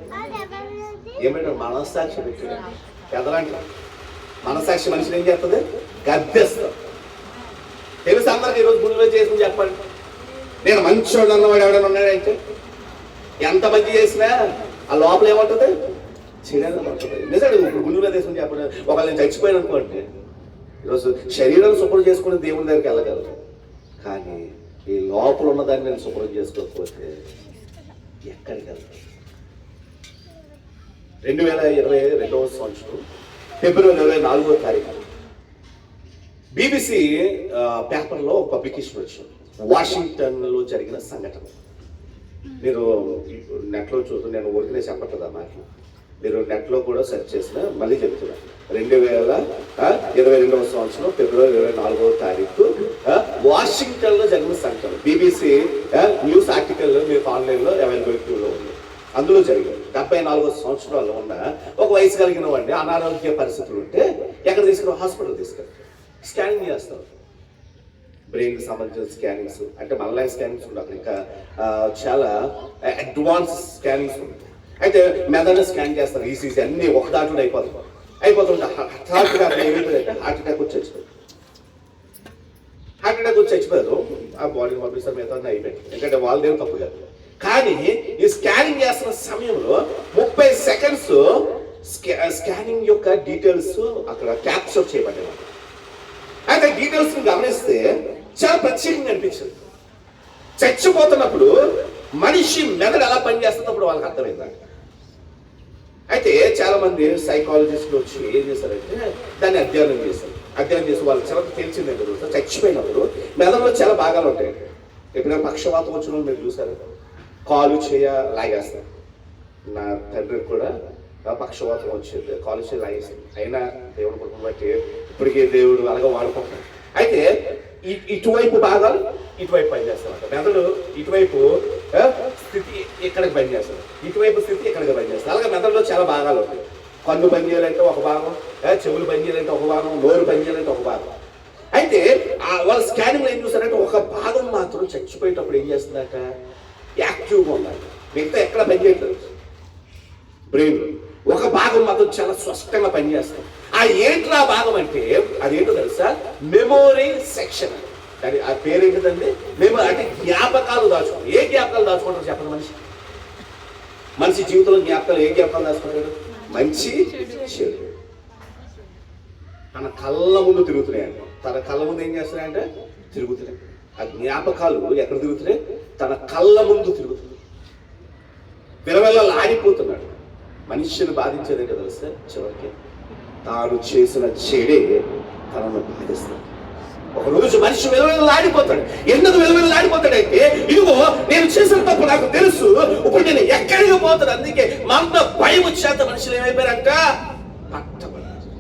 ఏం పెట్టాడు? మనస్సాక్షి పెట్టాడు. పెద్దలాంటి మనస్సాక్షి మనిషిని ఏం చేస్తుంది? గద్దెస్తుంది. తెలుసు అందరికి ఈరోజు గుండెలో చేసుకుని చెప్పండి, నేను మంచోడు అన్నవాడు ఎవడైనా ఉన్నాడంటే ఎంత మంచి చేసినా ఆ లోపల ఏమంటుంది? చెడేదని ఉంటుంది. నిజంగా ఇప్పుడు గుండె మీద వేసుకుని చెప్పండి. ఒకవేళ నేను చచ్చిపోయాను అనుకోండి, ఈరోజు శరీరం శుభ్రం చేసుకుని దేవుని దగ్గరికి వెళ్ళగలరు, కానీ ఈ లోపల ఉన్నదాన్ని నేను శుభ్రం చేసుకోకపోతే ఎక్కడికి వెళ్తాను? 2022వ సంవత్సరం ఫిబ్రవరి 24వ తారీఖు BBC పేపర్లో పబ్లికేషన్ వచ్చింది. వాషింగ్టన్లో జరిగిన సంఘటన. మీరు నెట్లో చూసి, నేను ఊరికనే చెప్పట్లేదు ఆ మాటలు, మీరు నెట్లో కూడా సెర్చ్ చేసిన మళ్ళీ చెప్తున్నా. 2022వ సంవత్సరం ఫిబ్రవరి 24వ తారీఖు వాషింగ్టన్లో జరిగిన సంఘటన. BBC న్యూస్ ఆర్టికల్ మీకు ఆన్లైన్లో అవైలబిలిటీలో ఉంది. అందులో జరిగింది. 74 సంవత్సరాలు ఉన్న ఒక వయసు కలిగిన వాడిని అనారోగ్య పరిస్థితులు ఉంటే ఎక్కడ తీసుకుని హాస్పిటల్ తీసుకెళ్తారు. స్కానింగ్ చేస్తారు, బ్రెయిన్కి సంబంధించిన స్కానింగ్స్, అంటే మళ్ళీ స్కానింగ్స్ ఉండవు అక్కడ, ఇంకా చాలా అడ్వాన్స్ స్కానింగ్స్ ఉంటాయి. అయితే మెదడు స్కాన్ చేస్తారు, ఈసీసీ అన్నీ ఒక దాంట్లో అయిపోతుంటే హార్ట్ అటాక్ ఏమైపోయిందంటే హార్ట్ అటాక్ వచ్చి చచ్చిపోయారు. ఆ బాడీని పంపిస్తారు, మిగతా అయిపోయింది. ఎందుకంటే వాళ్ళదేం తప్పు కాదు. కానీ ఈ స్కానింగ్ చేస్తున్న సమయంలో 30 సెకండ్స్ స్కానింగ్ యొక్క డీటెయిల్స్ అక్కడ క్యాప్చర్ చేయబడ్డాయి. అయితే డీటెయిల్స్ గమనిస్తే చాలా ప్రత్యేకంగా అనిపించింది. చచ్చిపోతున్నప్పుడు మనిషి మెదడు ఎలా పనిచేస్తున్నప్పుడు వాళ్ళకి అర్థమైందంట. అయితే చాలా మంది సైకాలజిస్టులు వచ్చి ఏం చేశారంటే దాన్ని అధ్యయనం చేసి వాళ్ళు చాలా తెలిసిందే కదా, చచ్చిపోయినప్పుడు మెదడులో చాలా భాగాలు ఉంటాయి. ఎప్పుడైనా పక్షవాతం వచ్చిన మీరు చూసారు, కాలు చేయ లాగేస్తారు. నా తండ్రికి కూడా పక్షవాతం వచ్చేది, కాలు చేయ లాగేసింది. అయినా దేవుడు కొడుకుని బట్టి ఇప్పటికే దేవుడు అలాగే వాడుకుంటాడు. అయితే ఇటువైపు భాగాలు ఇటువైపు పనిచేస్తామంట. మెదడు ఇటువైపు స్థితి ఇక్కడికి పనిచేస్తుంది, ఇటువైపు స్థితి ఇక్కడికి పనిచేస్తుంది. అలాగే మెదడులో చాలా భాగాలు ఉంటాయి. కన్ను పనిచేయాలంటే ఒక భాగం, చెవులు పనిచేయాలంటే ఒక భాగం, నోరు పనిచేయాలంటే ఒక భాగం. అయితే వాళ్ళ స్కానింగ్లో ఏం చూస్తారంటే ఒక భాగం మాత్రం చచ్చిపోయేటప్పుడు ఏం చేస్తుందట? యాక్టివ్గా ఉందంట, మిగతా ఎక్కడ పనిచేయట్లేదు. బ్రెయిన్ ఒక భాగం మాత్రం చాలా స్పష్టంగా పనిచేస్తాం. ఆ ఏంట్రా భాగం అంటే అదేంటో తెలుసా? Memory section. దాని ఆ పేరు ఏంటిదండి? మెమోరీ అంటే జ్ఞాపకాలు దాచుకోవడం. ఏ జ్ఞాపకాలు దాచుకుంటారు చెప్పండి? మనిషి జీవితంలో జ్ఞాపకాలు ఏ జ్ఞాపకాలు దాచుకుంటాడు? మంచి చెడు. తన కళ్ళ ముందు తిరుగుతున్నాయంట. తన కళ్ళ ముందు ఏం చేస్తున్నాయంటే తిరుగుతున్నాయి. ఆ జ్ఞాపకాలు ఎక్కడ తిరుగుతున్నాయి? తన కళ్ళ ముందు తిరుగుతున్నాయి. విలవిల్లాడిపోతున్నాడు. మనిషిని బాధించేది ఏంటో తెలుస్తే చివరికి తాను చేసిన చెడే తనను బాధిస్తాడు. ఒకరోజు మనిషి విలవిల్లాడిపోతాడు. ఎందుకు విలవిల్లాడిపోతాడంటే, ఇదిగో నేను చేసిన తప్పు నాకు తెలుసు, ఇప్పుడు నేను ఎక్కడికి పోతాడు. అందుకే మంద భయం చేత మనుషులు ఏమైపోయారంట? పట్టబడ్డారు.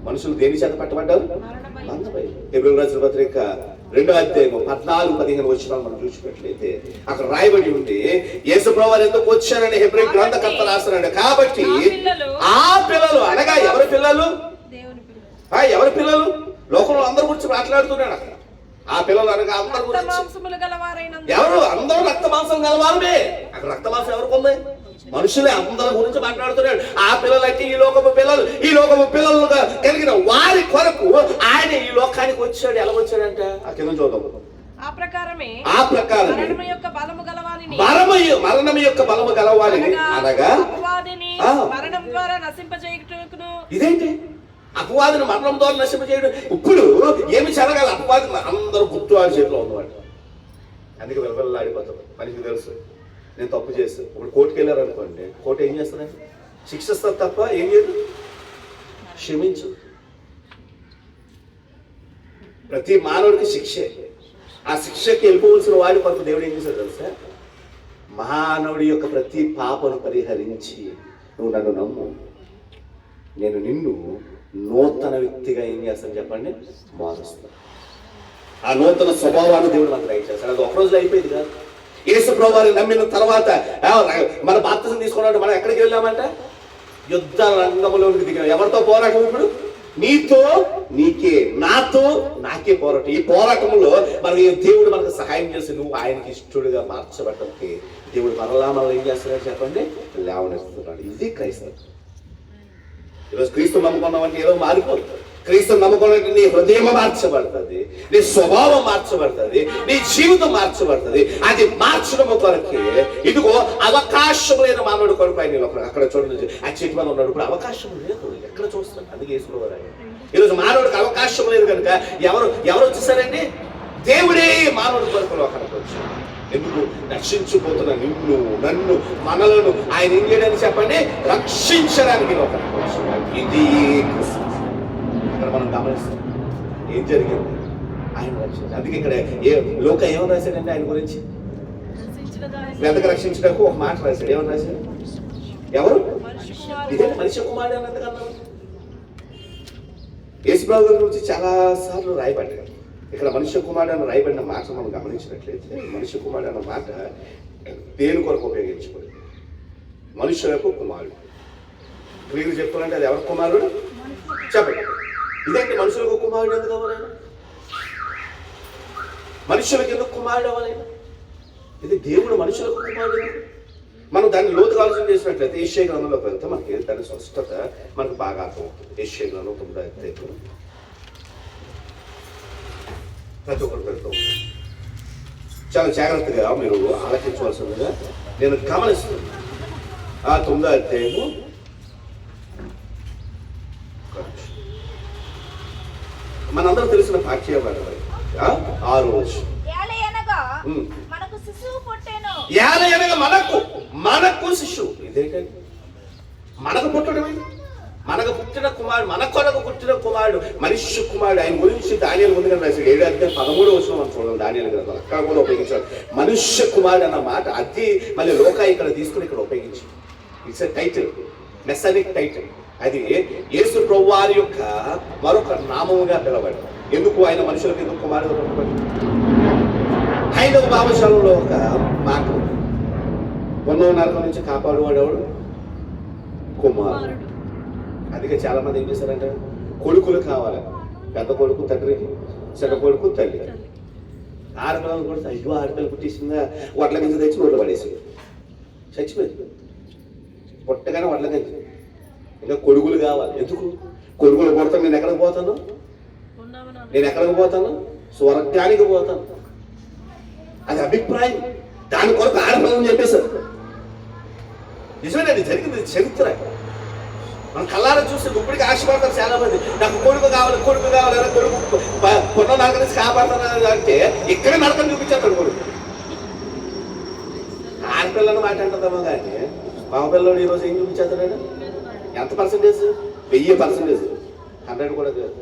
మనుషులు దేని చేత పట్టబడ్డారు? మంద భయం. హెబ్రీయులకు రాసిన పత్రిక 2వ అధ్యాయం 14-15 వచనాలు మనం చూసినట్లయితే అక్కడ రాయబడి ఉంది, యేసుప్రభువు ఎందుకు వచ్చారని హెబ్రీ గ్రంథకర్త రాస్తున్నాడు. కాబట్టి ఆ పిల్లలు అనగా ఎవరి పిల్లలు? ఎవరి పిల్లలు? లోకంలో అందరి గురించి మాట్లాడుతున్నాడు అక్కడ. ఆ పిల్లలు అనగా అందరి గురించి ఎవరు? అందరూ రక్త మాంసం గలవారే. అక్కడ రక్త మాంసం ఎవరికి ఉంది? మనుషులే. అందరి గురించి మాట్లాడుతున్నాడు. ఆ పిల్లలంటే ఈ లోకపు పిల్లలుగా కలిగిన వారి కొరకు ఆయన ఈ లోకానికి వచ్చాడు. ఎలా వచ్చాడంట? ఆ కింద చూద్దాం. ఆ ప్రకారమే మరణము యొక్క బలము గలవానిని మరణము యొక్క బలము గలవానిని అనగా అపవాదిని మరణం ద్వారా నశింపజేయుటకును. ఇదేంటి అపవాదిని మరణం ద్వారా నశింపజేయడం? ఇప్పుడు ఏమి జరగాలి? అపవాది అందరూ గుర్తు వాడి చేతిలో ఉన్నవాడు. అందుకే వెలవెల్లా ఆడిపోతాం. మనకి తెలుసు నేను తప్పు చేస్తాను. ఇప్పుడు కోర్టుకు వెళ్ళారు అనుకోండి, కోర్టు ఏం చేస్తుందండి? శిక్షిస్తారు తప్ప ఏం చేయదు, క్షమించు. ప్రతి మానవుడికి శిక్షే. ఆ శిక్షకి వెళ్ళిపోవలసిన వాడి కొరకు దేవుడు ఏం చేశాడు తెలుసా? మానవుడి యొక్క ప్రతి పాపను పరిహరించి నువ్వు నన్ను నమ్ము, నేను నిన్ను నూతన వ్యక్తిగా ఏం చేస్తాను చెప్పండి, మారుస్తాను. ఆ నూతన స్వభావాన్ని దేవుడు మనకు దయచేస్తాడు. అది ఒక రోజులో అయిపోయింది కాదు. యేసు ప్రభువుని నమ్మిన తర్వాత మన బాప్తిజం తీసుకున్నట్టు మనం ఎక్కడికి వెళ్ళామంట? యుద్ధ రంగంలోనికి దిగాం. ఎవరితో పోరాటం? ఇప్పుడు నీతో నీకే, నాతో నాకే పోరాటం. ఈ పోరాటంలో మనకి దేవుడు మనకు సహాయం చేసి నువ్వు ఆయనకి ఇష్టడుగా మార్చబడ్డానికి దేవుడు మరలా ఏం చేస్తున్నాడు చెప్పండి, లేవనెత్తున్నాడు. ఇది క్రైస్తవం. ఈరోజు క్రీస్తు నమ్ముకున్నామంటే ఏదో మారిపోతుంది. క్రీస్తు నమ్ముకోవడానికి నీ హృదయం మార్చబడుతుంది, నీ స్వభావం మార్చబడుతుంది, నీ జీవితం మార్చబడుతుంది. అది మార్చడం కొరకే ఇదిగో అవకాశం లేని మానవుడి కొరకు ఆయన అక్కడ చూడండి. ఆ చెట్టు మనం ఉన్నాడు. ఇప్పుడు అవకాశం లేదు, ఎక్కడ చూస్తాను. అందుకే వేసుకోవాలి. ఈరోజు మానవుడికి అవకాశం లేదు కనుక ఎవరు వచ్చేసారండి? దేవుడే మానవుడి కొరకు అక్కడికి వచ్చాడు. ఎందుకు? రక్షించిపోతున్న నిన్ను నన్ను మనలను ఆయన ఏం చేయడానికి చెప్పండి, రక్షించడానికి అక్కడికి వచ్చాడు. ఇది ఇక్కడ మనం గమనిస్తాం ఏం జరిగింది. ఆయన రక్షించారు. అందుకే ఇక్కడ లోక ఏమని రాశాడండి ఆయన గురించి? వెతక రక్షించడానికి ఒక మాట రాశాడు. ఏమని రాశాడు? ఎవరు? ఇదే మనిషి కుమారుడు అని ఎందుకన్నాడు? యేసుప్రభు గారి గురించి చాలా సార్లు రాయబడ్డాడు. ఇక్కడ మనుష్య కుమారుడు అని రాయబడిన మాట మనం గమనించినట్లయితే, మనుష్య కుమారుడు అన్న మాట దేని కొరకు ఉపయోగించుకోండి? మనుష్యులకు కుమారుడు. క్లియర్ చెప్పుకోవాలంటే అది ఎవరి కుమారుడు చెప్పండి. ఇదేంటి మనుషులకు కుమారుడు ఎందుకు అవ్వాలైనా? మనుషులకు ఎందుకు కుమారుడు అవ్వాలైనా? ఇది దేవుడు మనుషులకు కుమారుడు ఎందుకు? మనం దాన్ని లోతుగా ఆలోచన చేసినట్లయితే యెషయా గ్రంథంలోకి వెళ్తే మనకి దాని స్పష్టత మనకు బాగా అర్థమవుతుంది. యెషయా గ్రంథం 9వ అధ్యాయం ప్రతి ఒక్కరు పెడతాం. చాలా జాగ్రత్తగా మీరు ఆలోచించవలసిందిగా నేను గమనిస్తున్నాను. ఆ 9వ అధ్యాయము మనందరూ తెలిసిన పాఠ్య 6వ వచనం. మనకు శిశువు. ఇదేంటండి మనకు పుట్టడమే? మనకు పుట్టిన కుమారుడు, మన కొరకు పుట్టిన కుమారుడు, మనుష్య కుమారుడు. ఆయన గురించి దానియేలు ముందుగా రాశాడు. 7వ అధ్యాయం 13వ వచనం మనం చూడండి. దానియేలు గ్రంథం అక్కడ కూడా ఉపయోగించాడు మనుష్య కుమారుడు అన్న మాట. అది మళ్ళీ లోక ఇక్కడ తీసుకుని ఇక్కడ ఉపయోగించి ఇట్స్ ఎ టైటిల్, మెస్సానిక్ టైటిల్. అది యేసు ప్రభువారి యొక్క మరొక నామముగా పిలవబడి. ఎందుకు ఆయన మనుషులకు ఎందుకు కుమారుడు పిలవబడి? హైందవ భావశాలలో ఒక మాట, ఉన్నవ నరకం నుంచి కాపాడువాడేవాడు కుమారుడు. అందుకే చాలా మంది ఏం చేశారంటే కొడుకులు కావాలి. పెద్ద కొడుకు తండ్రికి, చిన్న కొడుకు తల్లి. ఆడపిల్లలు కూడా అయ్యో ఆడపిల్ల పుట్టేసిందా వడ్ల గింజ తెచ్చి రోడ్లు పడేసి చచ్చిపోయింది. పుట్టగానే వడ్ల గింజ. ఇంకా కొడుకులు కావాలి. ఎందుకు? కొడుకులు పుడతాను. నేను ఎక్కడికి పోతాను? నేను ఎక్కడికి పోతాను? స్వర్గానికి పోతాను. అది అభిప్రాయం. దాని కొరకు ఆడపిల్లని చెప్పేశారు. నిజమేనండి, జరిగింది చరిత్ర. మనం కళ్ళారా చూస్తే ఇప్పటికి ఆశపడతారు చాలా మంది. నాకు కొడుకు కావాలి, కొడుకు కావాలి, కొడుకు పొన్న నరక నుంచి కాపాడుతాను అంటే ఇక్కడే నరకం చూపించేస్తాడు కొడుకు. ఆడపిల్లని మాట అంటుందామో కానీ మగపిల్లడు ఈరోజు ఏం చూపించేస్తాడు? ఎంత పర్సెంటేజ్? 1000%. 100 కూడా కాదు.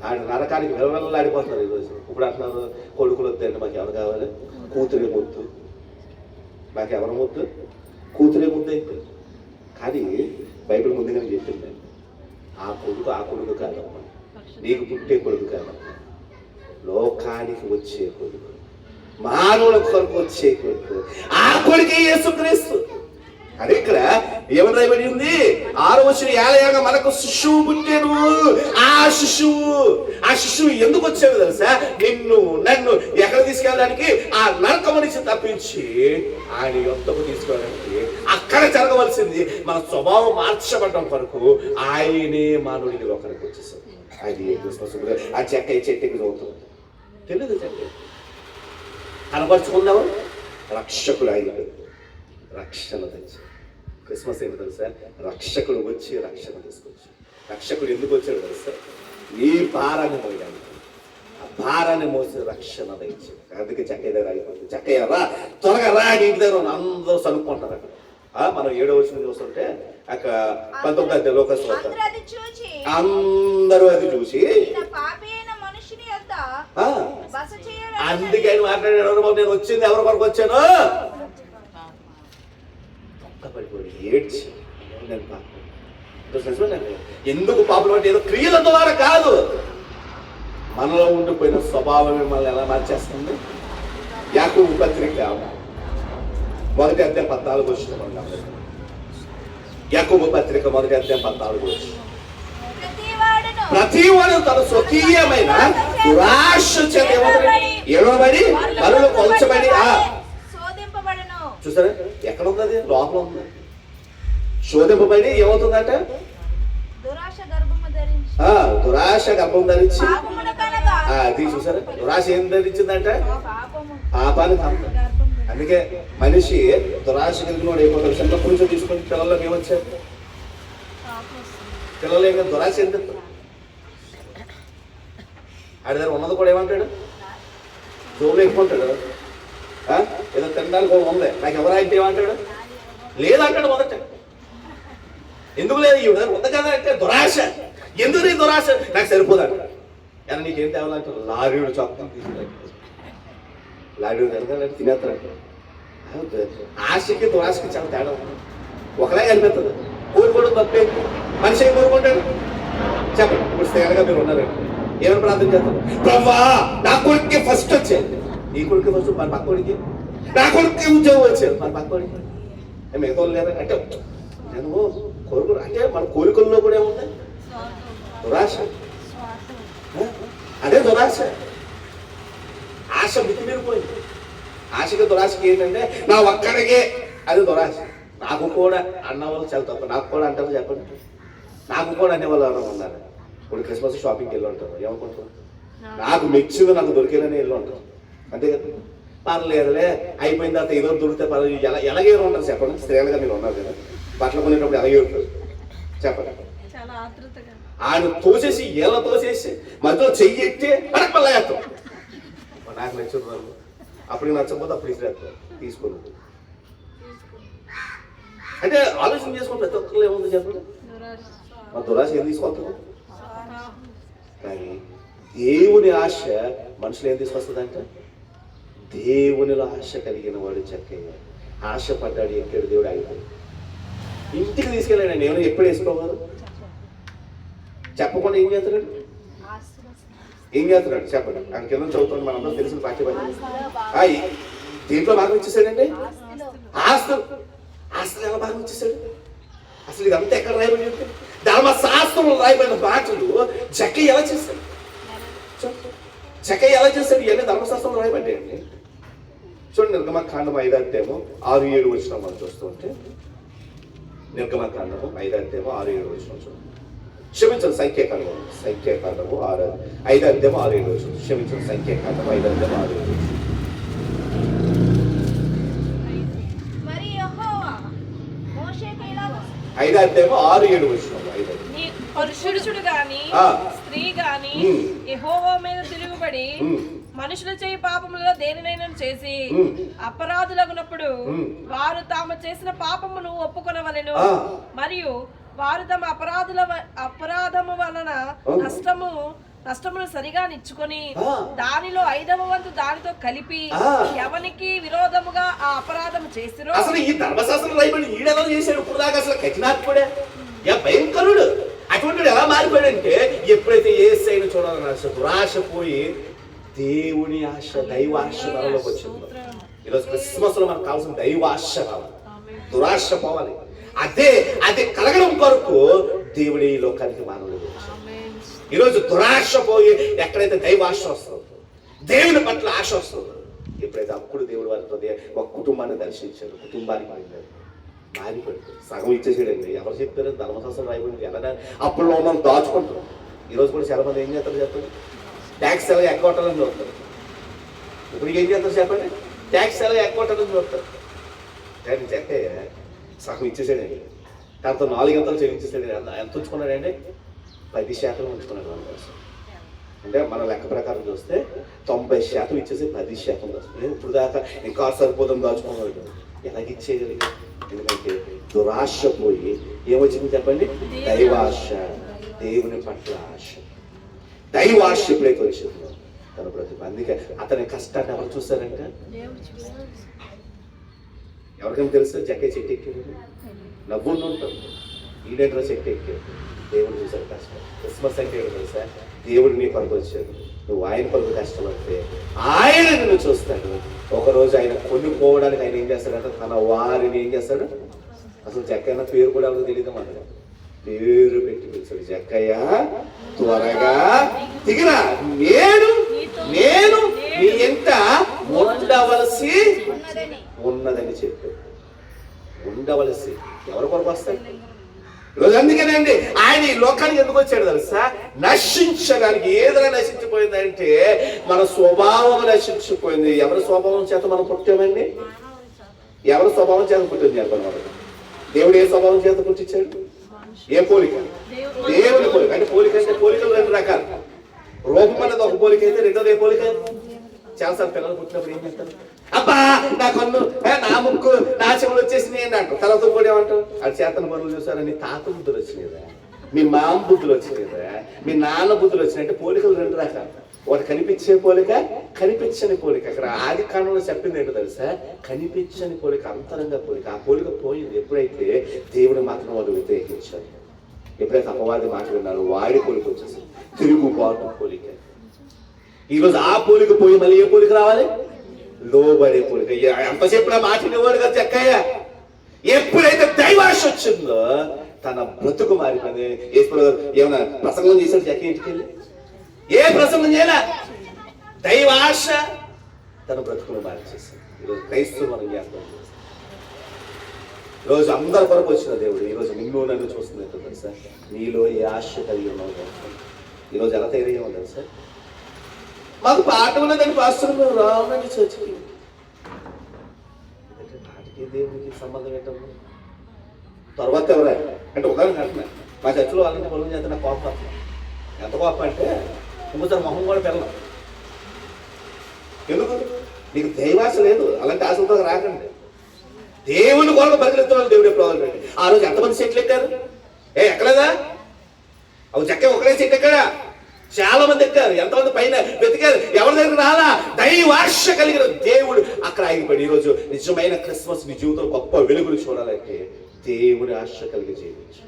ఆయన నరకానికి వెలవెల్లాడిపోతున్నారు ఈరోజు. ఇప్పుడు అంటున్నారు కొడుకులు వద్దండి, మాకు ఎవరు కావాలి? కూతురే ముద్దు. మాకు ఎవరు ముద్దు? కూతురే ముద్దు అయిపోయింది. కానీ బైబిల్ ముందుగానే చెప్పింది, ఆ కొడుకు కాదమ్మా, నీకు పుట్టే కొడుకు కాదమ్మా, లోకానికి వచ్చే కొడుకు, మానవుల కొరకు వచ్చే కొడుకు. ఆ కొడుకే యేసుక్రీస్తు. అది ఇక్కడ ఏమని రాయబడి ఉంది? 6వ వచనం, ఏలయనగా మనకు శిశువు పుట్టెను. ఆ శిశువు ఎందుకు వచ్చాడు తెలుసా? నిన్ను నన్ను ఎక్కడ తీసుకెళ్ళడానికి? ఆ నరకము నుంచి తప్పించి ఆయన యొద్దకు తీసుకెళ్ళడానికి. అక్కడ జరగవలసింది మన స్వభావం మార్చబడడం కొరకు ఆయనే మానవుడికి ఒకరికి వచ్చేసాడు. అది ఆ చెక్క చెట్టుకి చదువుతుంది తెలియదు. చెక్క కనపరుచుకున్నావు రక్షకుడు ఆయన రక్షణ తెచ్చి. క్రిస్మస్ ఏంటి తెలుసా? రక్షకుడు వచ్చి రక్షణ తీసుకొచ్చి. రక్షకుడు ఎందుకు వచ్చాడు తెలుసా? నీ భారాన్ని మోయడానికి. ఆ భారాన్ని మోసి రక్షణ తెచ్చి. అందుకే చక్కయ్య దగ్గర అయిపోతుంది. చక్కయ్య రా, త్వరగా రా, నీ ఇంటి దగ్గర అందరూ చదువుకుంటారు అక్కడ. మనం 7వ వచనం చూస్తుంటే అక్కడ 19వ లోకస్వార్త అందరూ అది చూసి అందుకే మాట్లాడాడు, నేను వచ్చింది ఎవరి కొరకు వచ్చాను? పడిపోయి ఏడ్చి ఎందుకు పాపం అంటే ఏదో క్రియల ద్వారా కాదు, మనలో ఉండిపోయిన స్వభావం మిమ్మల్ని ఎలా మార్చేస్తుంది. యాకోబు పత్రిక 1వ అధ్యాయం 14 వచ్చిన యాకోబు పత్రిక 1వ అధ్యాయం 14 వచ్చి ప్రతివాడు తన స్వకీయమైన దురాశ చేత ఎడవబడి మరలు కొల్చబడి చూసారా ఎక్కడ ఉంది? అది లోపల ఉంది. శోధింపబడి ఏమవుతుందంట? దురాశ గర్భం ధరించి. అది చూసారా, దురాశ ఏం ధరించిందంట? పాపాన్ని కమ్మ. అందుకే మనిషి దురాశ కలిగిన వాడు అయిపోతాడు. చిన్నప్పటి నుంచి తీసుకుని పిల్లల్లోకి ఏమొచ్చారు? పిల్లలు ఏం దురాశ ఎందుకు? ఆడి దగ్గర ఉన్నది కూడా ఏమంటాడు? జోబులు ఎక్కుంటాడు. ఏదో తినడానికి కూడా ఉంది, నాకు ఎవరైతే ఏమంటాడు? లేదంటాడు మొదట. ఎందుకు లేదు? ఈ ఉంది కదా అంటే దురాశ. ఎందుకు నీ దురాశ? నాకు సరిపోదంట. కానీ నీకేం తేవాలంటారు? లారీడు చొక్కం తీసుకురా. లారీడు తినగాలంటే తినేస్తారంట. ఆశకి దురాశకి చాలా తేడా ఉంది. ఒకలా కనిపిస్తుంది. కోరుకోవడం తప్పే. మనిషి ఏం కోరుకుంటాడు చెప్పండి. ఇప్పుడు స్థిరంగా మీరు ఉన్నారండి, ఏమైనా ప్రార్థన చేస్తారు? ప్రభా నా కొడుక్కి ఫస్ట్ వచ్చేది. నీ కొడుకు ఫస్ట్, మన పక్క కొడుకు. నా కొడుకు ఉద్యోగం వచ్చేది, మన పక్క కొడుకు. మిగతా లేదా అంటే నేను కోరుకు అంటే మన కోరికల్లో కూడా ఏముంది? దురాశ. అదే దురాశ. ఆశ మితిమీరిపోయింది. ఆశకి దురాశకి ఏంటంటే నా ఒక్కడికే అది దురాశ. నాకు కూడా అన్నవాళ్ళు చాలా తప్ప. నాకు కూడా అంటారు చెప్పండి. నాకు కూడా అనేవాళ్ళు ఎవరైనా ఉన్నారు. ఇప్పుడు క్రిస్మస్ షాపింగ్కి వెళ్ళి ఉంటారు, ఏమనుకుంటారు? నాకు మెచ్చింది నాకు దొరికేదని వెళ్ళి ఉంటారు, అంతే కదా. పర్లేదులే అయిపోయిన తర్వాత ఏదో దొరికితే పర్లేదు. ఎలాగే ఉంటారు చెప్పండి. స్త్రీలుగా మీరు ఉన్నారు కదా, బట్టలు కొనేటప్పుడు ఎలాగే ఉంటారు చెప్పండి. ఆయన తోసేసి ఎలా తోసేసి మధ్యలో చెయ్యి ఎత్తే మనకు మళ్ళీ వేస్తాం. నాకు నచ్చుతున్నారు, అప్పుడు నచ్చకపోతే అప్పుడు ఇసిరేస్తాం తీసుకుని. అంటే ఆలోచన చేసుకుని ప్రతి ఒక్కరు ఏముంది చెప్పండి. మా దురాశ ఏం తీసుకొస్తాం? కానీ దేవుని ఆశ మనుషులు ఏం తీసుకొస్తుందంటే, దేవునిలో ఆశ కలిగిన వాడు చక్కగా ఆశపడ్డాడు, ఎక్కడ దేవుడు అయిపోయి ఇంటికి తీసుకెళ్ళాడు. ఆయన ఏమైనా ఎప్పుడు వేసుకోవాలి? చెప్పకుండా ఏం చేస్తున్నాడు? ఏం చేస్తున్నాడు చెప్పండి. ఆయన కింద చదువుతాడు, మనందరూ తెలిసిన పాఠ్యపద్ధతి. దీంట్లో భాగం ఇచ్చేసాడండి. ఆస్తులు ఆస్తులు ఎలా భాగం ఇచ్చేసాడు? అసలు ఇదంతా ఎక్కడ రాయబడి చెప్తే ధర్మశాస్త్రంలో రాయబడిన మాటలు జక్కయ్య ఎలా చేశాడు? జక్కయ్య ఎలా చేశాడు? ఇవన్నీ ధర్మశాస్త్రంలో రాయబడ్డాయండి. చూడండి, నిర్గమకాండం 5వ అధ్యాయము 6-7 వచనం మనం చూస్తూ ఉంటే, నిర్గమకాండము 5వ అధ్యాయము 6-7 వచనం చూడండి. క్షమించండి, సంఖ్యాకాండము 5వ అధ్యాయము 6-7 వచనం. క్షమించండి, సంఖ్యాకాండము 5వ అధ్యాయము 6-7 వచనం. 5వ అధ్యాయము 6-7 వచనం. పురుషుడు గాని స్త్రీ గాని యెహోవా మీద తిరుగుబడి మనుషుల చేయి పాపములలో దేనినైనా చేసి అపరాధులగునప్పుడు వారు తాము చేసిన పాపమును ఒప్పుకొనవలెను. మరియు వారు తమ అపరాధము వలన నష్టమును సరిగా నిచ్చుకొని దానిలో 5వ వంతు దానితో కలిపి ఎవనికి విరోధముగా ఆ అపరాధము చేసిరో. అసలు ఈ ధర్మశాస్త్రం రాయబడి ఈడెలా చేశాడు? ఇప్పుడు దాకా అసలు కఠినాత్ముడే, భయంకరుడు. అటువంటి ఎలా మారిపోయాడంటే, ఎప్పుడైతే యేసయ్యను చూడాలని ఆశ, దురాశ పోయి దేవుని ఆశ, దైవ ఆశ మనలోకి వచ్చింది. ఈరోజు క్రిస్మస్ లో మనకు కావాల్సిన దైవ ఆశ కావాలి, దురాశ పోవాలి. అదే కలగడం కొరకు దేవుడి ఈ లోకానికి మానవుడు. ఈరోజు దురాశ పోయి ఎక్కడైతే దైవ ఆశ వస్తుందో, దేవుని పట్ల ఆశ వస్తుందో, ఎప్పుడైతే అప్పుడు దేవుడు వారి ఒక కుటుంబాన్ని దర్శించాడు, కుటుంబానికి మారిపోయాడు. సగం ఇచ్చేసాడండి. ఎవరు చెప్పారు? ధర్మశాస్త్రం రాయబడింది. ఎలా అప్పుడు మనం దాచుకుంటాం. ఈరోజు కూడా చాలా మంది ఏం చేస్తారు చెప్పండి? ట్యాక్స్ ఎలా ఎగ్గొట్టాలని చూస్తారు. ఇప్పుడు ఏం చేస్తారు చెప్పండి, ట్యాక్స్ ఎలా ఎక్కువ చూస్తారు. కానీ చెక్కయ్య సగం ఇచ్చేసాడండి, దాంతో 4 గంటలు చెల్లించేసాడు. ఎంత ఉంచుకున్నాడండి? 10% ఉంచుకున్నాడు మన కోసం. అంటే మన లెక్క ప్రకారం చూస్తే 90% ఇచ్చేసి 10% వస్తుంది. ఇప్పుడు దాకా ఇంకా సరిపోతుంది దాచుకున్నాడు. ఎలాగిచ్చేయగలిగాడు? ఎందుకంటే దురాశ పోయి ఏమొచ్చింది చెప్పండి? దైవాశ, దేవుని పట్ల ఆశ. దైవాశ ఎప్పుడైతే వచ్చిందో తన ప్రతిభ. అందుకే అతని కష్టాన్ని ఎవరు చూస్తారంట? ఎవరికైనా తెలుసు? జక్కే చెట్టు ఎక్కాడు, నవ్వుండి ఉంటాడు. ఈడేంట్రో చెట్టు ఎక్కాడు, దేవుడు చూసాడు కష్టం. క్రిస్మస్ అంటే ఏంటో తెలుసా? దేవుడు నీ కొరకు వచ్చాడు, నువ్వు ఆయన కొరకు కష్టపడితే ఆయన నిన్ను చూస్తాడు. ఒకరోజు ఆయన కొనుక్కోవడానికి ఆయన ఏం చేస్తాడంటే తన వారిని ఏం చేస్తాడు? అసలు జక్కయ్య పేరు కూడా ఎవరికి తెలియదు మాట, పేరు పెట్టి పిలిచాడు. జక్కయ్య త్వరగా దిగిరా, నేను నేను నీ ఎంత ఉండవలసి ఉన్నదని చెప్పాడు. ఉండవలసి ఎవరి కొరకు వస్తాడు? ఈరోజు అందుకేనండి ఆయన ఈ లోకానికి ఎందుకు వచ్చాడు తెలుసా? నశించడానికి. ఏదైనా నశించిపోయిందంటే మన స్వభావం నశించిపోయింది. ఎవరి స్వభావం చేత మనం పుట్టామండి? ఎవరి స్వభావం చేత పుట్టింది చెప్పండి మనకు? దేవుడు ఏ స్వభావం చేత పుట్టించాడు? ఏ పోలిక? దేవుని పోలిక. అంటే పోలిక అంటే పోలికలు 2 రకాలు. రూపం అనేది ఒక పోలిక అయితే, రెండోది ఏ పోలిక? చాలాసార్లు పిల్లలు పుట్టినప్పుడు ఏం చేస్తారు? అబ్బా నా కన్ను, నా ముక్కు, నా చెవులు వచ్చేసినాయి అంటారు. తర్వాత కూడా ఏమంటారు? అది చేతన పనులు చూసారా? నీ తాత బుద్ధులు వచ్చినాయిదా, మీ మామ బుద్ధులు వచ్చినాయిదా, మీ నాన్న బుద్ధులు వచ్చినాయి. అంటే పోలికలు 2 రకాలు. ఒకటి కనిపించే పోలిక, కనిపించని పోలిక. అక్కడ ఆది కాలంలో చెప్పింది ఏంటో తెలుసా? కనిపించని పోలిక, అంతరంగ పోలిక. ఆ పోలిక పోయింది ఎప్పుడైతే దేవుని మాత్రం వాడు వ్యతిరేకించారు. ఎప్పుడైతే అపవాది మాట విన్నారు, వాడి పోలిక వచ్చేసి తిరుగుబాటు పోలిక. ఈరోజు ఆ పోలిక పోయి మళ్ళీ ఏ పోలిక రావాలి? లోబడే పోలిక. ఎంత చెప్పినా మాట వినేవాడు కదా జక్కయ్య. ఎప్పుడైతే దైవాశ వచ్చిందో తన బ్రతుకు మారిపోయింది. ఏమైనా ప్రసంగం చేశాడు జక్కయ్య ఇంటికి వెళ్ళి? ఏ ప్రసంగం చేయలే. దైవాశ తన బ్రతుకును మార్చేసింది. ఈరోజు క్రైస్తవులు మనం జ్ఞాపకం చేస్తాం. ఈరోజు అందరి కొరకు వచ్చిన దేవుడు ఈరోజు నిన్ను నన్ను చూస్తుంది ఏంటో తెలుసా? నీలో ఏ ఆశ కలిగి ఉన్నావు తెలుసా? ఈరోజు ఎలా తయారయ్యామో తెలుసా? మాకు పాట ఉన్నదని పాస్టర్ మేము రావునండి చర్చికి. పాటకి దేవుడికి సంబంధం ఏంటన్నా? తర్వాత ఎవరా అంటే ఉదాహరణ అంటున్నా, మా చర్చిలో వాళ్ళంటే పొలం చేస్తే నాకు కోపం. ఎంత కోపం అంటే ఇంకోసారి మొహం కూడా పెళ్ళం. ఎందుకు? నీకు దైవాశ లేదు. అలాంటి ఆశలతో రాకండి. దేవుని కొరకు పరిగెత్తుకోవాలి. దేవుడే ప్రాబ్లం పెట్టి ఆ రోజు ఎంతమంది చెట్లు ఎక్కారు? ఎక్కలేదా? అవి చెక్క ఒకరే చెట్టు ఎక్కాడా? చాలా మంది ఎక్కారు. ఎంతమంది పైన వెతికారు, ఎవరి దగ్గర రాలా. దైవాశ కలిగిన దేవుడు అక్కడ ఆగిపోయాడు. ఈరోజు నిజమైన క్రిస్మస్ నీ జీవితంలో గొప్ప వెలుగులు చూడాలంటే దేవుడి ఆశ కలిగి జీవించు.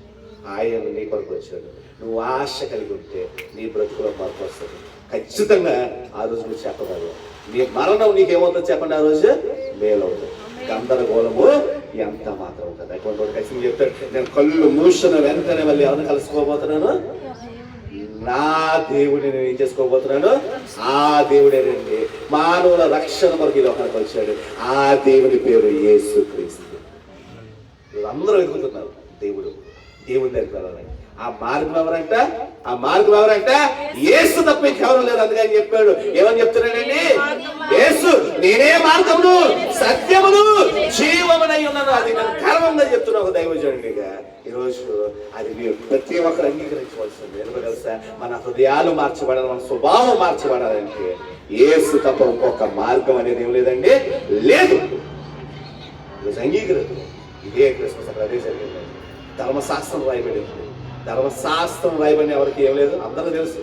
ఆయన నీ కొరకు వచ్చాడు. నువ్వు ఆశ కలిగి ఉంటే నీ బ్రతుకులో మార్పు వస్తుంది. ఖచ్చితంగా ఆ రోజు నువ్వు చెప్పగలవు. నీ మరణం నీకేమవుతుంది చెప్పండి? ఆ రోజు మేలవుతుంది. గందరగోళము ఎంత మాత్రం ఉంటుంది. అటువంటి ఖచ్చితంగా చెప్తాడు, నేను కళ్ళు మూసిన వెంటనే మళ్ళీ ఎవరిని కలుసుకోబోతున్నాను? నా దేవుడిని నేను ఏం చేసుకోబోతున్నాను? ఆ దేవుడేనండి మానవుల రక్షణ కొరకు ఈ లోకానికి వచ్చాడు. ఆ దేవుని పేరు యేసుక్రీస్తు. అందరూ వెతుకుతున్నారు దేవుడి దగ్గరికి వెళ్ళాలని. ఆ మార్గం ఎవరంట? ఆ మార్గం ఎవరంట? యేసు తప్ప ఇంకెవరు లేరు. అందుకని చెప్పాడు. ఏమని చెప్తున్నాడండి? యేసు నేనే మార్గమును సత్యమును జీవమునై ఉన్నాను. అది నేను గర్వంగా చెప్తున్నా ఒక దైవజనుడిగా. ఈరోజు అది మీరు ప్రతి ఒక్కరు అంగీకరించవలసింది. ఎందుకు తెలుసా? మన హృదయాలు మార్చబడాలి, మన స్వభావం మార్చబడాలంటే యేసు తప్ప ఇంకొక మార్గం అనేది ఏం లేదండి, లేదు. ఈరోజు అంగీకరించు. ఇదే క్రిస్మస్ అక్కడ అదే జరిగింది. ధర్మశాస్త్రం రాయబడింది. ధర్మశాస్త్రం రాయబడిన ఎవరికి ఏం లేదు, అందరికీ తెలుసు.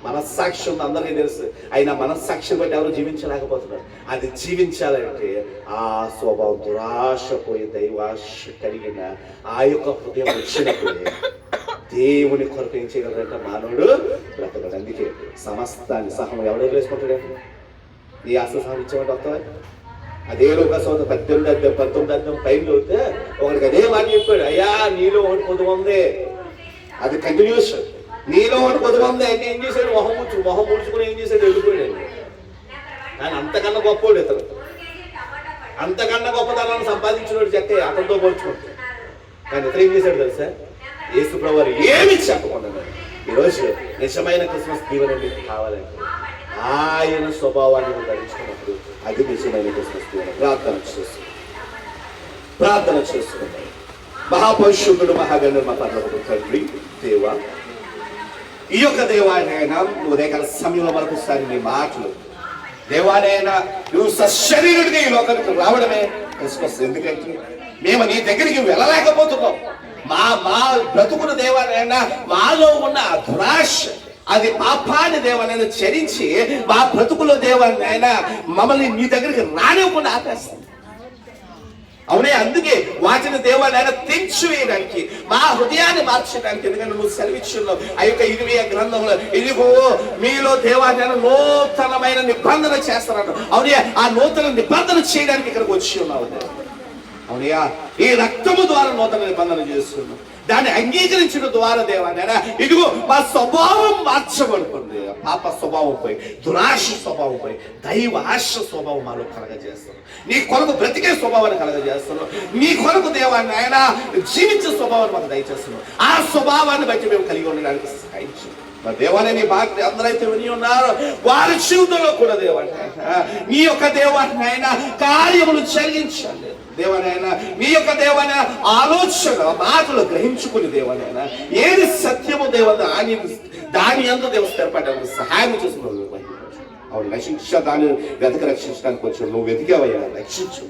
మనస్సాక్షి ఉంది, అందరికీ తెలుసు. అయినా మనస్సాక్షిని బట్టి ఎవరు జీవించలేకపోతున్నారు. అది జీవించాలంటే ఆ స్వభావం దురాశ పోయి దైవాశ కలిగిన ఆ యొక్క హృదయం వచ్చినప్పుడే దేవుని కొరకు ఏం చేయగలరంటే మానవుడు బ్రతకడు. అందుకే సమస్తాన్ని సహం ఎవడో వేసుకుంటాడంటే ఈ ఆశ సహం ఇచ్చేవాడు వస్తావా? అదే లోకసోత 18 టైంలో అయితే ఒకరికి అదే మాట చెప్పాడు, అయ్యా నీలో ఒకటి పొదువు ఉంది. అది కంటిన్యూషన్. నీలో ఒకటి పొదువు ఉంది అంటే ఏం చేశాడు? మొహం ముడుచుకుని ఏం చేశాడు? వెళ్ళిపోయాడు. కానీ అంతకన్నా గొప్పవాడు ఇతను. అంతకన్నా గొప్పతనాన్ని సంపాదించినోడు చెక్క అతనితో పోల్చుకుంటాడు. కానీ ఇతను ఏం చేశాడు తెలుసా? యేసు ప్రభువు ఏమి చెప్పకుండా ఈరోజు నిజమైన క్రిస్మస్ దీవెన మీకు కావాలంటే ఆయన స్వభావాన్ని నువ్వు ధరించుకున్నప్పుడు అది నిజమైన క్రిస్మస్ దేవుడు. ప్రార్థన చేస్తున్నాం. మహాపరిశుద్ధుడు మహాగణుడు మా పరలోకపు తండ్రి దేవా, ఈ యొక్క దేవాలైనా నువ్వు ఉదయకాల సమయంలో మరొకసారి నీ మాటలు దేవాలైనా నువ్వు సశరీరుడిగా ఈ లోకానికి రావడమే క్రిస్మస్. ఎందుకంటే మేము నీ దగ్గరికి వెళ్ళలేకపోతున్నాం. మా బ్రతుకుల దేవాలైనా మాలో ఉన్న దురాశ అది పాపాన్ని దేవాలైనా చరించి మా బ్రతుకుల దేవాలైనా మమ్మల్ని నీ దగ్గరికి రానివ్వకుండా ఆపేస్తాం. అవునే, అందుకే వాటిని దేవాలైనా తెంచివేయడానికి మా హృదయాన్ని మార్చడానికి, ఎందుకంటే నువ్వు సెలవిచ్చున్నావు ఆ యొక్క 20వ గ్రంథంలో ఇదిగో మీలో దేవాలైనా నూతనమైన నిబంధన చేస్తారట. అవునే, ఆ నూతన నిబంధన చేయడానికి ఇక్కడికి వచ్చి ఉన్నావు. అవునయ్యా, ఈ రక్తము ద్వారా నూతన నిబంధన చేస్తున్నాం. దాన్ని అంగీకరించిన ద్వారా దేవాలైనా ఇదిగో మా స్వభావం మార్చబడుతుంది. పాప స్వభావం పోయి, దురాశ స్వభావం పోయి, దైవ ఆశ స్వభావం మాలో కలగజేస్తున్నాం. నీ కొరకు బ్రతికే స్వభావాన్ని కలగజేస్తున్నాం. నీ కొరకు దేవాన్ని ఆయన జీవించే స్వభావాన్ని మాకు దయచేస్తున్నాం. ఆ స్వభావాన్ని బట్టి మేము కలిగి ఉండడానికి సహాయించు. మరి దేవాలయ నీ బాధ్యత అందరైతే విని ఉన్నారు వారి జీవితంలో కూడా దేవాన్ని నీ యొక్క దేవాన్ని ఆయన కార్యములు జరిగించండి. దేవాలైనా నీ యొక్క దేవాలయ ఆలోచన మాటలు గ్రహించుకుని దేవాలైనా ఏది సత్యము దేవాలయ దాని అందు దేవ స్థిరపడడానికి సహాయం చేస్తున్నావు. అవును, రక్షించ దాన్ని వెతక రక్షించడానికి వచ్చి నువ్వు వెతికావయ్యా, రక్షించు.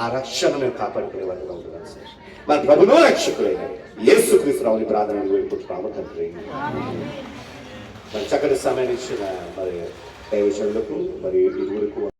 ఆ రక్షణ మేము కాపాడుకునే వాళ్ళగా ఉంటున్నాం సార్. మరి ప్రభునో రక్షకులైన యేసుక్రీస్తు రావుని ప్రార్థన వేడుకుంటున్నాము తండ్రి. మరి చక్కటి సమయాన్ని ఇచ్చిన మరి దైవజనులకు మరి ఇరువురికి